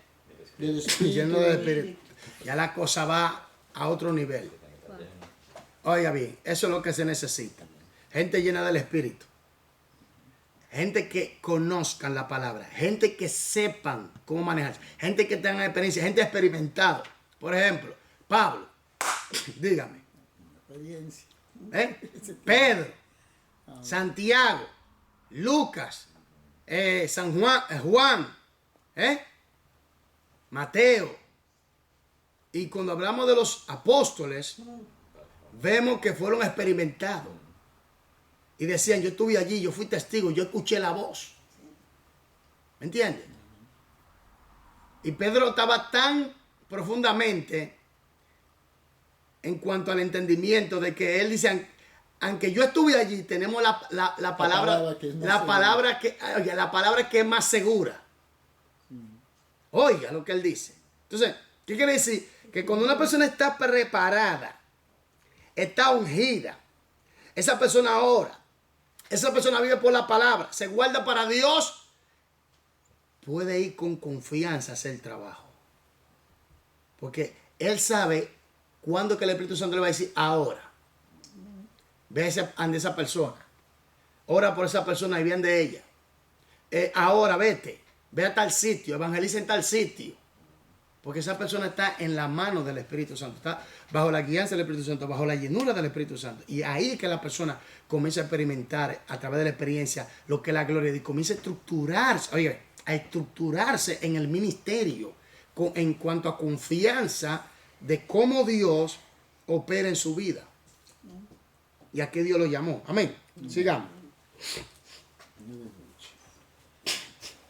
Del espíritu Lleno de espíritu. Ya la cosa va a otro nivel. Oiga bien, eso es lo que se necesita. Gente llena del espíritu. Gente que conozcan la palabra. Gente que sepan cómo manejarse. Gente que tengan experiencia. Gente experimentada. Por ejemplo, Pablo. Dígame. experiencia. Pedro. Santiago. Lucas. San Juan. Mateo. Y cuando hablamos de los apóstoles, vemos que fueron experimentados. Y decían, yo estuve allí, yo fui testigo, yo escuché la voz. ¿Me entiendes? Y Pedro estaba tan profundamente en cuanto al entendimiento de que él dice, aunque yo estuve allí, tenemos la palabra que es más segura. Oiga lo que él dice. Entonces, ¿qué quiere decir? Que cuando una persona está preparada, está ungida, esa persona ora, esa persona vive por la palabra, se guarda para Dios, puede ir con confianza a hacer el trabajo. Porque él sabe cuándo que el Espíritu Santo le va a decir, ahora. ve ande esa persona, ora por esa persona y bien de ella. Ahora vete, ve a tal sitio, evangeliza en tal sitio. Porque esa persona está en la mano del Espíritu Santo, está bajo la guianza del Espíritu Santo, bajo la llenura del Espíritu Santo. Y ahí es que la persona comienza a experimentar a través de la experiencia lo que es la gloria de Dios. Comienza a estructurarse, oye, a estructurarse en el ministerio en cuanto a confianza de cómo Dios opera en su vida. Y a qué Dios lo llamó. Amén. Sigamos.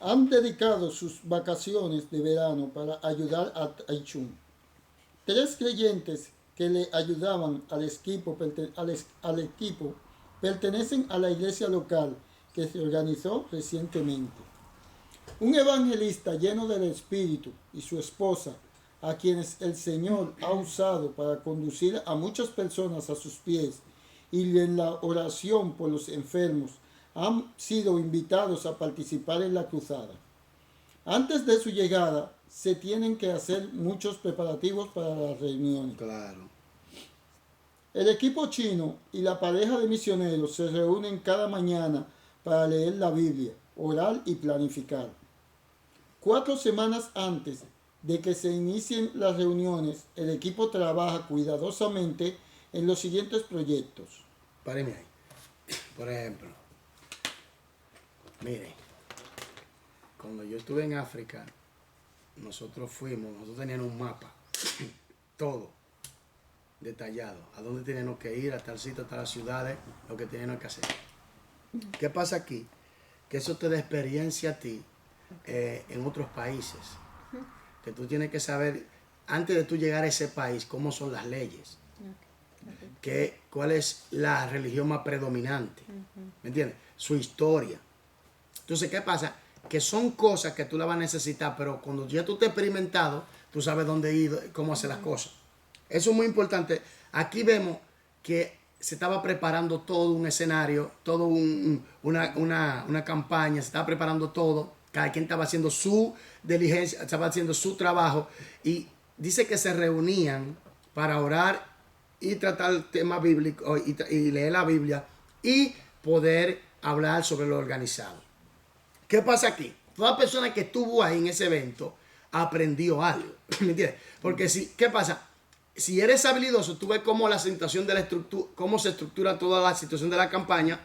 Han dedicado sus vacaciones de verano para ayudar a Taichung. 3 creyentes que le ayudaban al equipo pertenecen a la iglesia local que se organizó recientemente. Un evangelista lleno del Espíritu y su esposa, a quienes el Señor ha usado para conducir a muchas personas a sus pies y en la oración por los enfermos, han sido invitados a participar en la cruzada. Antes de su llegada, se tienen que hacer muchos preparativos para las reuniones. Claro. El equipo chino y la pareja de misioneros se reúnen cada mañana para leer la Biblia, orar y planificar. 4 semanas antes de que se inicien las reuniones, el equipo trabaja cuidadosamente en los siguientes proyectos. Páreme ahí. Por ejemplo, mire, cuando yo estuve en África, nosotros teníamos un mapa, todo detallado, a dónde teníamos que ir, a tal sitio, a tal ciudades, lo que teníamos que hacer. ¿Qué pasa aquí? Que eso te da experiencia a ti en otros países, que tú tienes que saber, antes de tú llegar a ese país, cómo son las leyes, cuál es la religión más predominante, ¿me entiendes? Su historia. Entonces, ¿qué pasa? Que son cosas que tú las vas a necesitar, pero cuando ya tú te has experimentado, tú sabes dónde ir, cómo hacer las cosas. Eso es muy importante. Aquí vemos que se estaba preparando todo un escenario, todo una campaña, se estaba preparando todo. Cada quien estaba haciendo su diligencia, estaba haciendo su trabajo. Y dice que se reunían para orar y tratar temas bíblicos y leer la Biblia y poder hablar sobre lo organizado. ¿Qué pasa aquí? Toda persona que estuvo ahí en ese evento aprendió algo. ¿Me entiendes? Porque ¿qué pasa? Si eres habilidoso, tú ves cómo la situación de la estructura, cómo se estructura toda la situación de la campaña.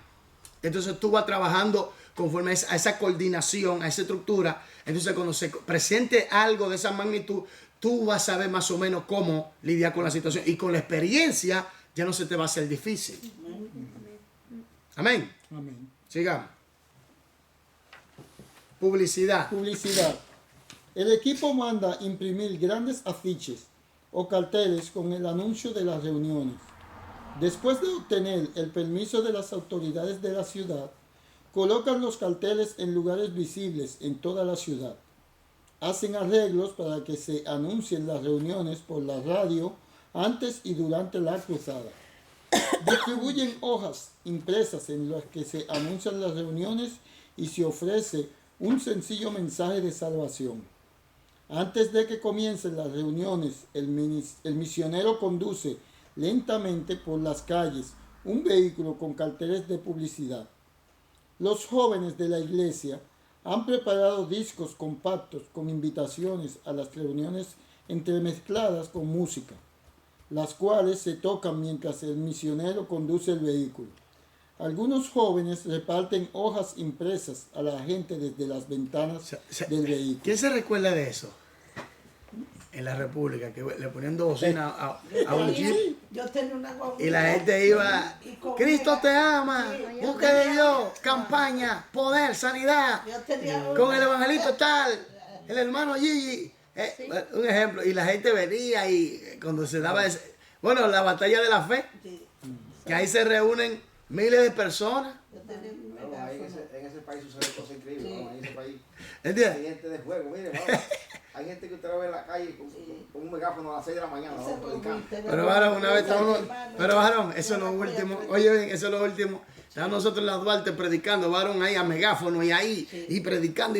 Entonces tú vas trabajando conforme a esa coordinación, a esa estructura. Entonces cuando se presente algo de esa magnitud, tú vas a saber más o menos cómo lidiar con la situación. Y con la experiencia ya no se te va a hacer difícil. Amén. Amén. Sigamos. Publicidad. El equipo manda imprimir grandes afiches o carteles con el anuncio de las reuniones. Después de obtener el permiso de las autoridades de la ciudad, colocan los carteles en lugares visibles en toda la ciudad. Hacen arreglos para que se anuncien las reuniones por la radio antes y durante la cruzada. Distribuyen hojas impresas en las que se anuncian las reuniones y se ofrece un sencillo mensaje de salvación. Antes de que comiencen las reuniones, el misionero conduce lentamente por las calles un vehículo con carteles de publicidad. Los jóvenes de la iglesia han preparado discos compactos con invitaciones a las reuniones entremezcladas con música, las cuales se tocan mientras el misionero conduce el vehículo. Algunos jóvenes reparten hojas impresas a la gente desde las ventanas del vehículo. ¿Quién se recuerda de eso? En la República, que le ponían dos bocinas a un jeep. Yo tenía una guagua. Y la gente iba, Cristo te ama, busca de Dios, campaña, poder, sanidad. Yo tenía Con el evangelito tal, el hermano Gigi. Un ejemplo. Y la gente venía y cuando se daba la batalla de la fe, que ahí se reúnen miles de personas. Yo tenía un No, megáfono. ahí en ese país suceden cosas increíbles. Sí. ¿No? En ese país ¿Entiendes? hay gente de fuego. Mire, vamos, hay gente que usted lo ve en la calle con un megáfono a las 6 de la mañana. Ese ¿no? Predicando. Pero varón, una vez estábamos, pero varón, eso es lo último. Oye, bien, eso es lo último. Estábamos nosotros en la Duarte predicando, varón, ahí a megáfono y ahí, y predicando,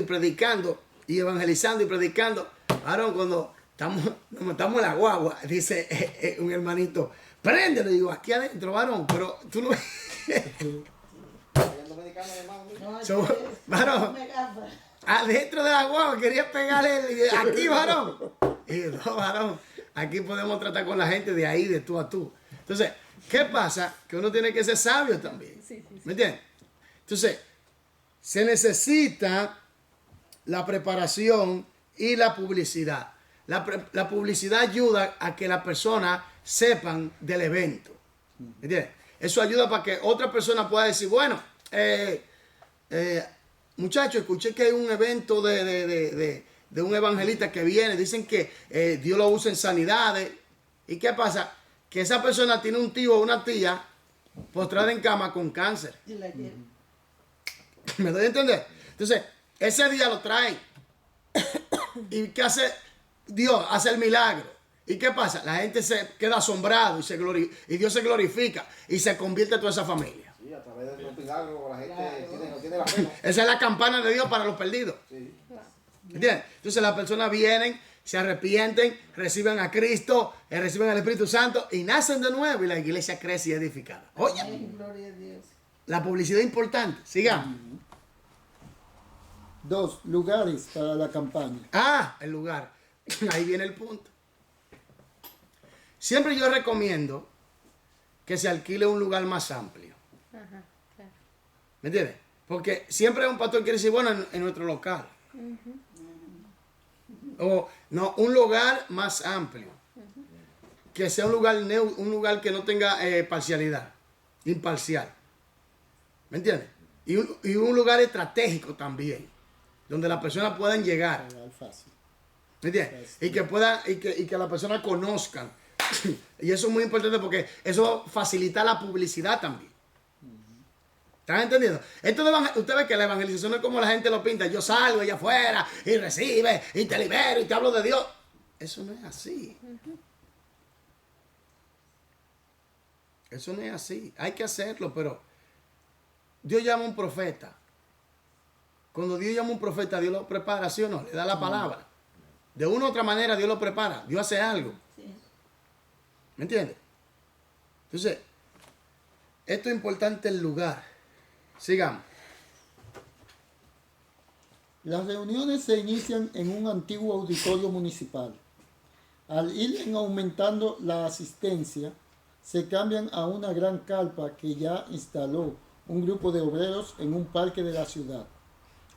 y evangelizando, y predicando. Varón, cuando nos montamos en la guagua, dice un hermanito, préndelo, digo, aquí adentro, varón, pero tú no... El dominicano, hermano. No, So, es que varón. me gafa. Adentro de la guagua quería pegarle, y aquí, varón. Y yo, no, varón, aquí podemos tratar con la gente de ahí, de tú a tú. Entonces, ¿qué pasa? Que uno tiene que ser sabio también. ¿Me entiendes? Entonces, se necesita la preparación y la publicidad. La publicidad ayuda a que las personas sepan del evento. ¿Me entiendes? Eso ayuda para que otra persona pueda decir, bueno, muchachos, escuché que hay un evento de un evangelista que viene. Dicen que Dios lo usa en sanidades. ¿Y qué pasa? Que esa persona tiene un tío o una tía postrada en cama con cáncer. Y la quiero. ¿Me doy a entender? Entonces, ese día lo traen. ¿Y qué hace Dios? Hace el milagro. ¿Y qué pasa? La gente se queda asombrado y Dios se glorifica y se convierte toda esa familia. Sí, a través de los milagros la gente Claro. no tiene la fe. Esa es la campana de Dios para los perdidos. Sí. ¿Entiendes? Entonces las personas vienen, se arrepienten, reciben a Cristo, reciben al Espíritu Santo y nacen de nuevo y la iglesia crece y es edificada. Oye, Ay, gloria a Dios. la publicidad es importante. Sigamos. 2. Lugares para la campaña. Ah, el lugar. Ahí viene el punto. Siempre yo recomiendo que se alquile un lugar más amplio. Ajá, claro. ¿Me entiendes? Porque siempre un pastor quiere decir, bueno, en nuestro local. O no, un lugar más amplio. Que sea un lugar que no tenga parcialidad, imparcial. ¿Me entiendes? Y un lugar estratégico también, donde las personas puedan llegar. Para fácil. ¿Me entiendes? Y que puedan, y que las personas conozcan. Y eso es muy importante porque eso facilita la publicidad también. ¿Están entendiendo? Usted ve que la evangelización no es como la gente lo pinta. Yo salgo allá afuera y recibe y te libero y te hablo de Dios. Eso no es así. Eso no es así. Hay que hacerlo, pero Dios llama a un profeta. Cuando Dios llama a un profeta, Dios lo prepara, ¿sí o no? Le da la palabra. De una u otra manera, Dios lo prepara. Dios hace algo. Sí. ¿Me entiendes? Entonces, esto es importante el lugar. Sigamos. Las reuniones se inician en un antiguo auditorio municipal. Al ir aumentando la asistencia, se cambian a una gran carpa que ya instaló un grupo de obreros en un parque de la ciudad.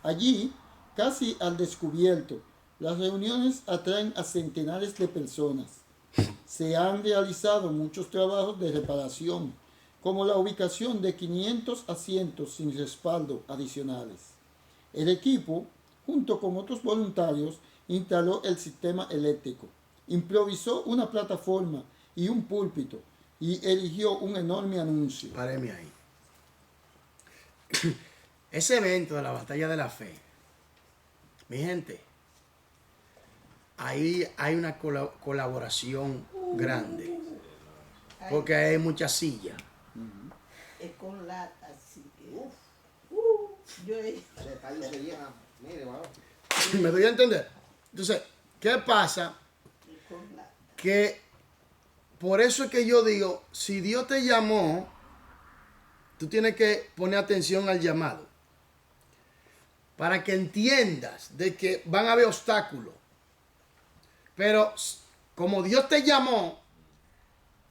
Allí, casi al descubierto, las reuniones atraen a centenares de personas. Se han realizado muchos trabajos de reparación, como la ubicación de 500 asientos sin respaldo adicionales. El equipo, junto con otros voluntarios, instaló el sistema eléctrico, improvisó una plataforma y un púlpito y erigió un enorme anuncio. Páreme ahí. Ese evento de la batalla de la fe, mi gente, ahí hay una colaboración grande, porque hay muchas sillas. Es con lata, así que. Yo he- El estadio se llena. Mire, vamos. ¿Me doy a entender? Entonces, ¿qué pasa? es con lata. Que por eso es que yo digo, si Dios te llamó, tú tienes que poner atención al llamado. Para que entiendas de que van a haber obstáculos. Pero como Dios te llamó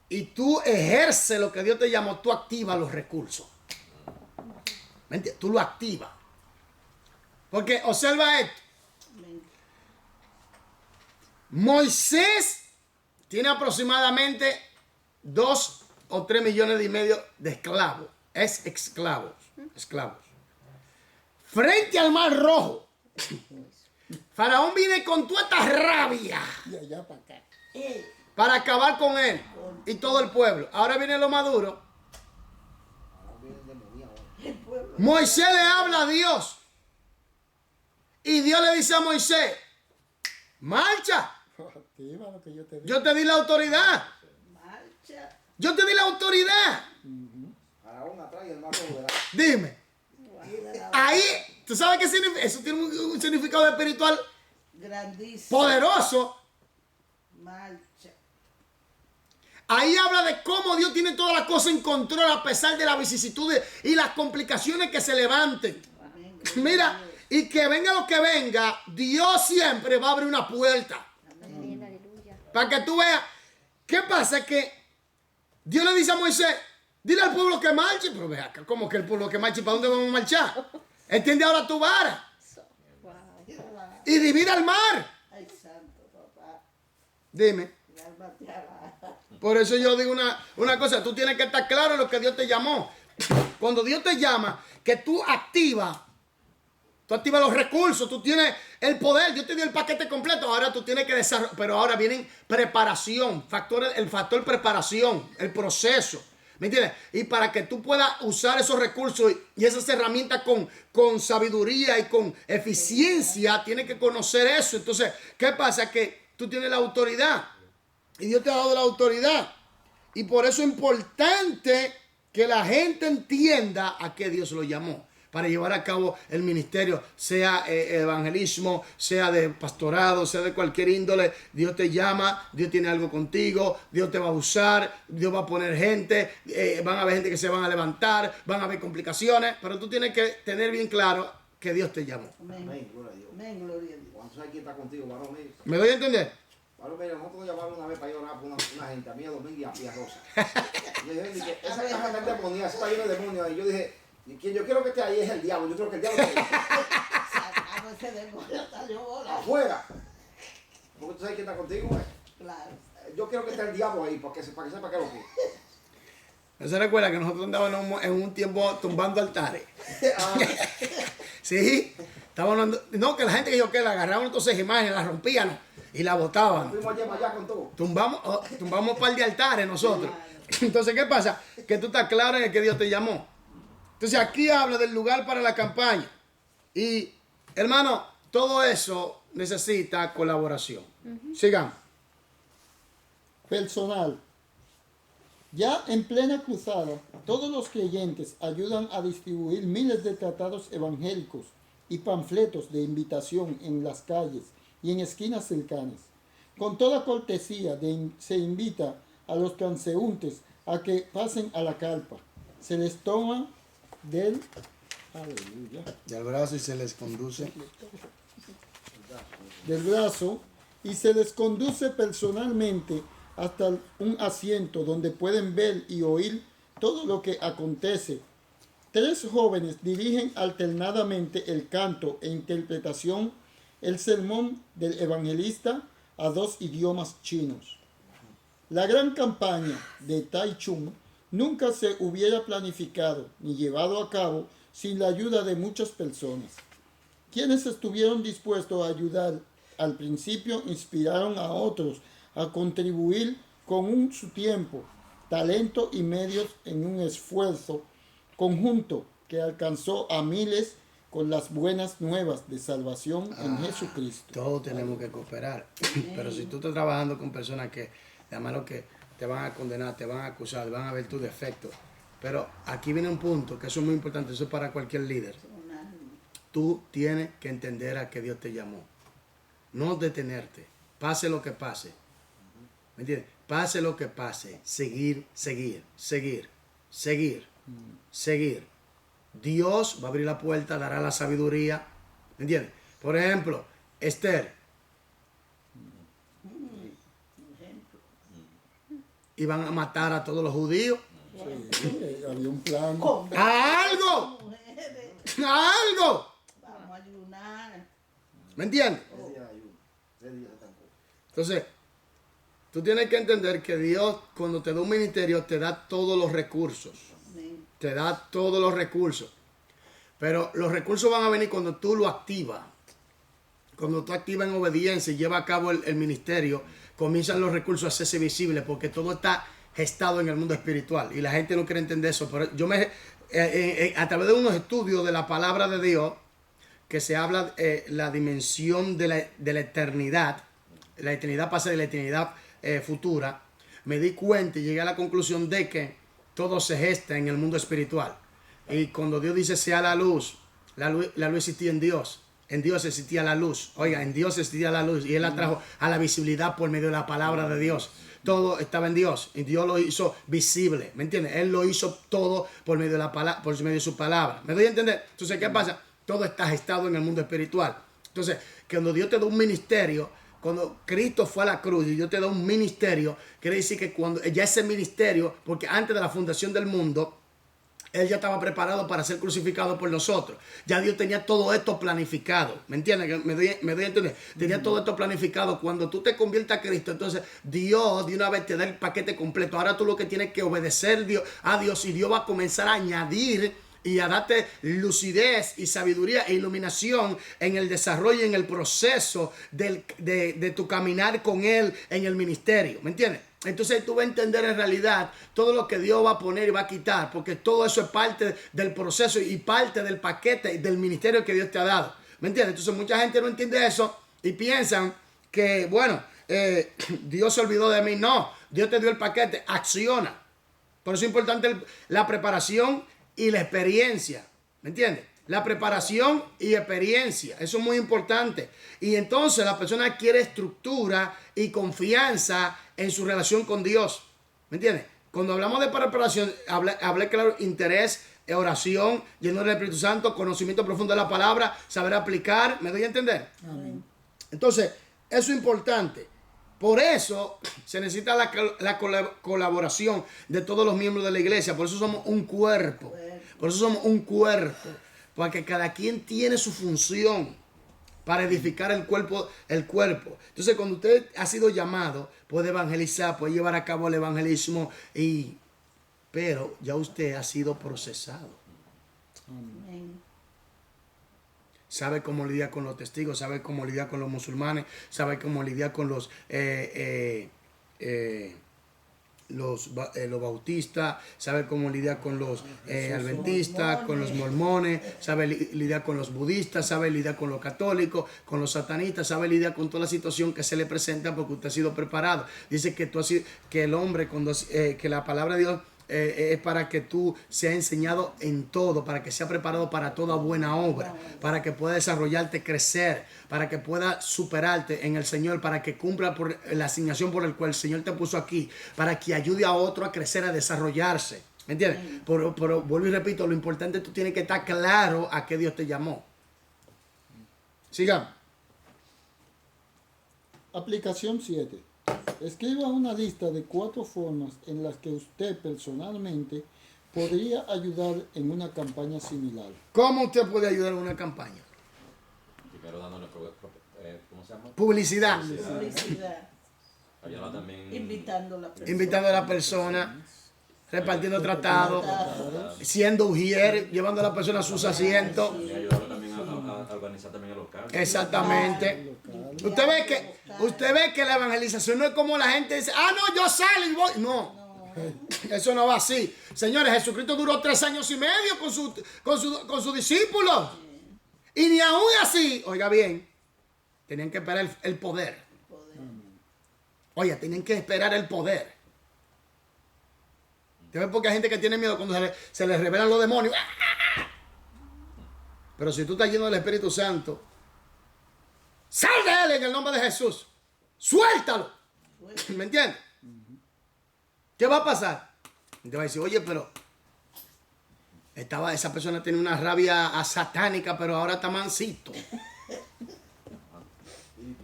y tú ejerces lo que Dios te llamó, tú activas los recursos. ¿Me entiendes? Tú lo activas. Porque observa esto. Amén. Moisés tiene aproximadamente 2 o 3 millones y medio de esclavos. Es esclavos. Frente al Mar Rojo. Faraón viene con toda esta rabia Y allá para acá. para acabar con él y todo el pueblo. Ahora viene lo maduro. Ahora viene el demonio ahora. El pueblo. Moisés le habla a Dios. Y Dios le dice a Moisés, marcha. Activa lo que yo te digo. Yo te di la autoridad. Marcha. Yo te di la autoridad. Faraón atrás y el mar rojo, ¿verdad? Dime. Guarda la- Ahí, ¿tú sabes qué significa? Eso tiene un significado espiritual Grandísimo. poderoso. marcha. Ahí habla de cómo Dios tiene todas las cosas en control a pesar de las vicisitudes y las complicaciones que se levanten. Amén. Mira, y que venga lo que venga, Dios siempre va a abrir una puerta. Amén, aleluya. Para que tú veas. ¿Qué pasa? Que Dios le dice a Moisés, dile al pueblo que marche. Pero ve acá, ¿cómo que el pueblo que marche? ¿Para dónde vamos a marchar? Extiende ahora tu vara Wow. y divide el mar. Ay, santo papá. Dime. Mi alma te alaba. Por eso yo digo una cosa, tú tienes que estar claro en lo que Dios te llamó. Cuando Dios te llama, que tú activas los recursos, tú tienes el poder, Dios te dio el paquete completo, ahora tú tienes que desarrollar, pero ahora vienen preparación, el factor preparación, el proceso, ¿me entiendes? Y para que tú puedas usar esos recursos y esas herramientas con sabiduría y con eficiencia, tienes que conocer eso. Entonces, ¿qué pasa? Que tú tienes la autoridad y Dios te ha dado la autoridad. Y por eso es importante que la gente entienda a qué Dios lo llamó para llevar a cabo el ministerio, sea evangelismo, sea de pastorado, sea de cualquier índole. Dios te llama, Dios tiene algo contigo, Dios te va a usar, Dios va a poner gente, van a haber gente que se van a levantar, van a haber complicaciones, pero tú tienes que tener bien claro que Dios te llamó. Amén. Amén, gloria a Dios. Amén, gloria a Dios. Cuando sabes quién está contigo, varón mío. ¿Me doy a entender? Varón mío, nosotros llamamos una vez para ir a orar por una gente, a mí, a Domingo y a Rosa. Y yo dije, esa gente demoníaca, está llena de demonios. Y yo dije, y quien yo quiero que esté ahí es el diablo. Yo creo que el diablo está ahí. Sacamos ese demonio, salió bola. Afuera. Porque tú sabes quién está contigo, güey. Claro. Yo quiero que esté el diablo ahí para que sepa qué es lo que es. ¿No se recuerda que nosotros andábamos en un tiempo tumbando altares? Sí, estábamos, no, que la gente que yo que la agarraban entonces imágenes, las rompían y la botaban. Fuimos allá con todo. Tumbamos un par de altares nosotros. Entonces, ¿qué pasa? Que tú estás claro en el que Dios te llamó. Entonces, aquí habla del lugar para la campaña. Y, hermano, todo eso necesita colaboración. Sigamos. Personal. Ya en plena cruzada, todos los creyentes ayudan a distribuir miles de tratados evangélicos y panfletos de invitación en las calles y en esquinas cercanas. Con toda cortesía se invita a los transeúntes a que pasen a la carpa. Se les toma del brazo y se les conduce. del brazo y se les conduce personalmente hasta un asiento donde pueden ver y oír todo lo que acontece. 3 jóvenes dirigen alternadamente el canto e interpretación, el sermón del evangelista a 2 idiomas chinos. La gran campaña de Taichung nunca se hubiera planificado ni llevado a cabo sin la ayuda de muchas personas. Quienes estuvieron dispuestos a ayudar al principio inspiraron a otros a contribuir con su tiempo, talento y medios en un esfuerzo conjunto que alcanzó a miles con las buenas nuevas de salvación en Jesucristo. Todos tenemos que cooperar. Pero si tú estás trabajando con personas que, además lo que te van a condenar, te van a acusar, van a ver tus defectos. Pero aquí viene un punto que eso es muy importante, eso es para cualquier líder. Tú tienes que entender a que Dios te llamó. No detenerte. Pase lo que pase. ¿Me entiendes? Pase lo que pase. Seguir, seguir, seguir, seguir, seguir. Dios va a abrir la puerta, dará la sabiduría. ¿Me entiendes? Por ejemplo, Esther. Iban a matar a todos los judíos. Sí, había un plan. ¡A algo! ¡A algo! Vamos a ayunar. ¿Me entiendes? 3 días de ayuno. 3 días de tampoco. Entonces, tú tienes que entender que Dios, cuando te da un ministerio, te da todos los recursos. Amén. Te da todos los recursos. Pero los recursos van a venir cuando tú lo activas. Cuando tú activas en obediencia y llevas a cabo el ministerio, comienzan los recursos a hacerse visibles porque todo está gestado en el mundo espiritual. Y la gente no quiere entender eso. Pero yo a través de unos estudios de la palabra de Dios, que se habla la dimensión de la eternidad pasada y la eternidad futura, me di cuenta y llegué a la conclusión de que todo se gesta en el mundo espiritual. Y cuando Dios dice sea la luz existía en Dios. En Dios existía la luz. Oiga, en Dios existía la luz y Él la trajo a la visibilidad por medio de la palabra de Dios. Todo estaba en Dios y Dios lo hizo visible. ¿Me entiendes? Él lo hizo todo por medio de la palabra, por medio de su palabra. ¿Me doy a entender? Entonces, ¿qué pasa? Todo está gestado en el mundo espiritual. Entonces, cuando Dios te da un ministerio, cuando Cristo fue a la cruz y Dios te da un ministerio, quiere decir que cuando ya ese ministerio, porque antes de la fundación del mundo, Él ya estaba preparado para ser crucificado por nosotros. Ya Dios tenía todo esto planificado. ¿Me entiendes? Me doy a entender. Tenía todo esto planificado. Cuando tú te conviertas a Cristo, entonces Dios de una vez te da el paquete completo. Ahora tú lo que tienes que obedecer a Dios y Dios va a comenzar a añadir y a darte lucidez y sabiduría e iluminación en el desarrollo y en el proceso de tu caminar con Él en el ministerio. ¿Me entiendes? Entonces tú vas a entender en realidad todo lo que Dios va a poner y va a quitar, porque todo eso es parte del proceso y parte del paquete del ministerio que Dios te ha dado. ¿Me entiendes? Entonces mucha gente no entiende eso y piensan que, bueno, Dios se olvidó de mí. No, Dios te dio el paquete, acciona. Por eso es importante la preparación y la experiencia. ¿Me entiendes? La preparación y experiencia. Eso es muy importante. Y entonces la persona adquiere estructura y confianza en su relación con Dios. ¿Me entiendes? Cuando hablamos de preparación, hablé claro, interés, oración, lleno del Espíritu Santo, conocimiento profundo de la palabra, saber aplicar. ¿Me doy a entender? Amén. Entonces, eso es importante. Por eso se necesita la colaboración de todos los miembros de la iglesia. Por eso somos un cuerpo. Por eso somos un cuerpo. Porque cada quien tiene su función para edificar el cuerpo. Entonces, cuando usted ha sido llamado, puede evangelizar, puede llevar a cabo el evangelismo, pero ya usted ha sido procesado. Amén. Sabe cómo lidiar con los testigos, sabe cómo lidiar con los musulmanes, sabe cómo lidiar con los bautistas, sabe cómo lidiar con los adventistas, con los mormones, sabe lidiar con los budistas, sabe lidiar con los católicos, con los satanistas, sabe lidiar con toda la situación que se le presenta porque usted ha sido preparado. Dice que que el hombre, que la palabra de Dios es para que tú seas enseñado en todo, para que sea preparado para toda buena obra, para que pueda desarrollarte, crecer, para que pueda superarte en el Señor, para que cumpla por la asignación por el cual el Señor te puso aquí, para que ayude a otro a crecer, a desarrollarse. ¿Me entiendes? Pero vuelvo y repito, lo importante es que tú tienes que estar claro a qué Dios te llamó. Sigamos. Aplicación 7. Escriba una lista de 4 formas en las que usted personalmente podría ayudar en una campaña similar. ¿Cómo usted puede ayudar en una campaña? Primero dándole, ¿cómo se llama? Publicidad. Publicidad. Ayudarla también. Invitando a la persona. Invitando a la persona, repartiendo tratados, siendo ujier, llevando a la persona a sus asientos. Y ayudarla también a organizar también el local. Exactamente. Usted ve que la evangelización no es como la gente dice, no, yo salgo y voy. No. Eso no va así. Señores, Jesucristo duró 3 años y medio con sus discípulos. Y ni aún así, oiga bien, tenían que esperar el poder. Oye, tenían que esperar el poder. ¿Te ves? Porque hay gente que tiene miedo cuando se les revelan los demonios. Pero si tú estás lleno del Espíritu Santo, sal de él en el nombre de Jesús. Suéltalo. ¿Me entiendes? ¿Qué va a pasar? Y te va a decir, oye, pero esa persona tiene una rabia satánica, pero ahora está mansito. Espíritu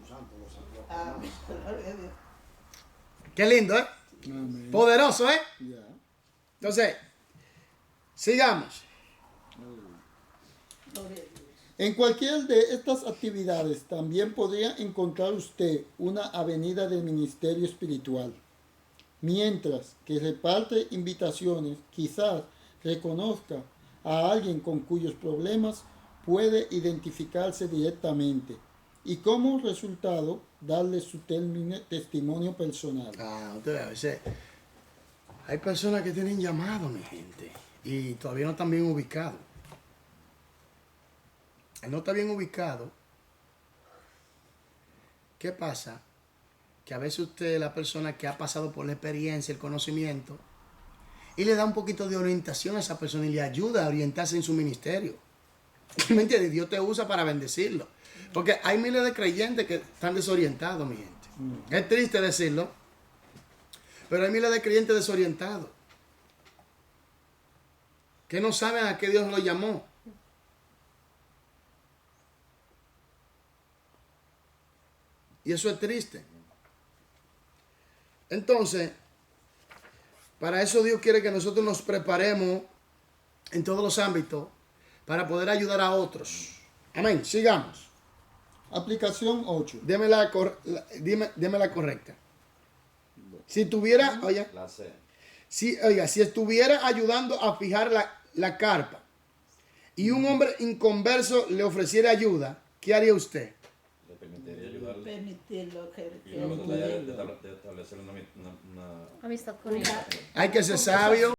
Santo, los santos. Amén. Gloria a Dios. Qué lindo, ¿eh? Amén. Poderoso, ¿eh? Ya. Entonces, sigamos. Gloria a Dios. En cualquier de estas actividades también podría encontrar usted una avenida de ministerio espiritual. Mientras que reparte invitaciones, quizás reconozca a alguien con cuyos problemas puede identificarse directamente y como resultado darle su testimonio personal. Entonces, a veces hay personas que tienen llamado, mi gente, y todavía no están bien ubicados. Él no está bien ubicado. ¿Qué pasa? Que a veces usted es la persona que ha pasado por la experiencia, el conocimiento, y le da un poquito de orientación a esa persona y le ayuda a orientarse en su ministerio. ¿Me entiendes? Dios te usa para bendecirlo. Porque hay miles de creyentes que están desorientados, mi gente. Es triste decirlo, pero hay miles de creyentes desorientados. Que no saben a qué Dios los llamó. Y eso es triste. Entonces, para eso Dios quiere que nosotros nos preparemos en todos los ámbitos para poder ayudar a otros. Amén. Sigamos. Aplicación 8. Deme la correcta. Si tuviera, oye, La C. si estuviera ayudando a fijar la carpa y un hombre inconverso le ofreciera ayuda, ¿qué haría usted? Le permitiría ayudarle. Permitirlo que Y luego trataría de establecer una Amistad con él. Hay que ser sabio.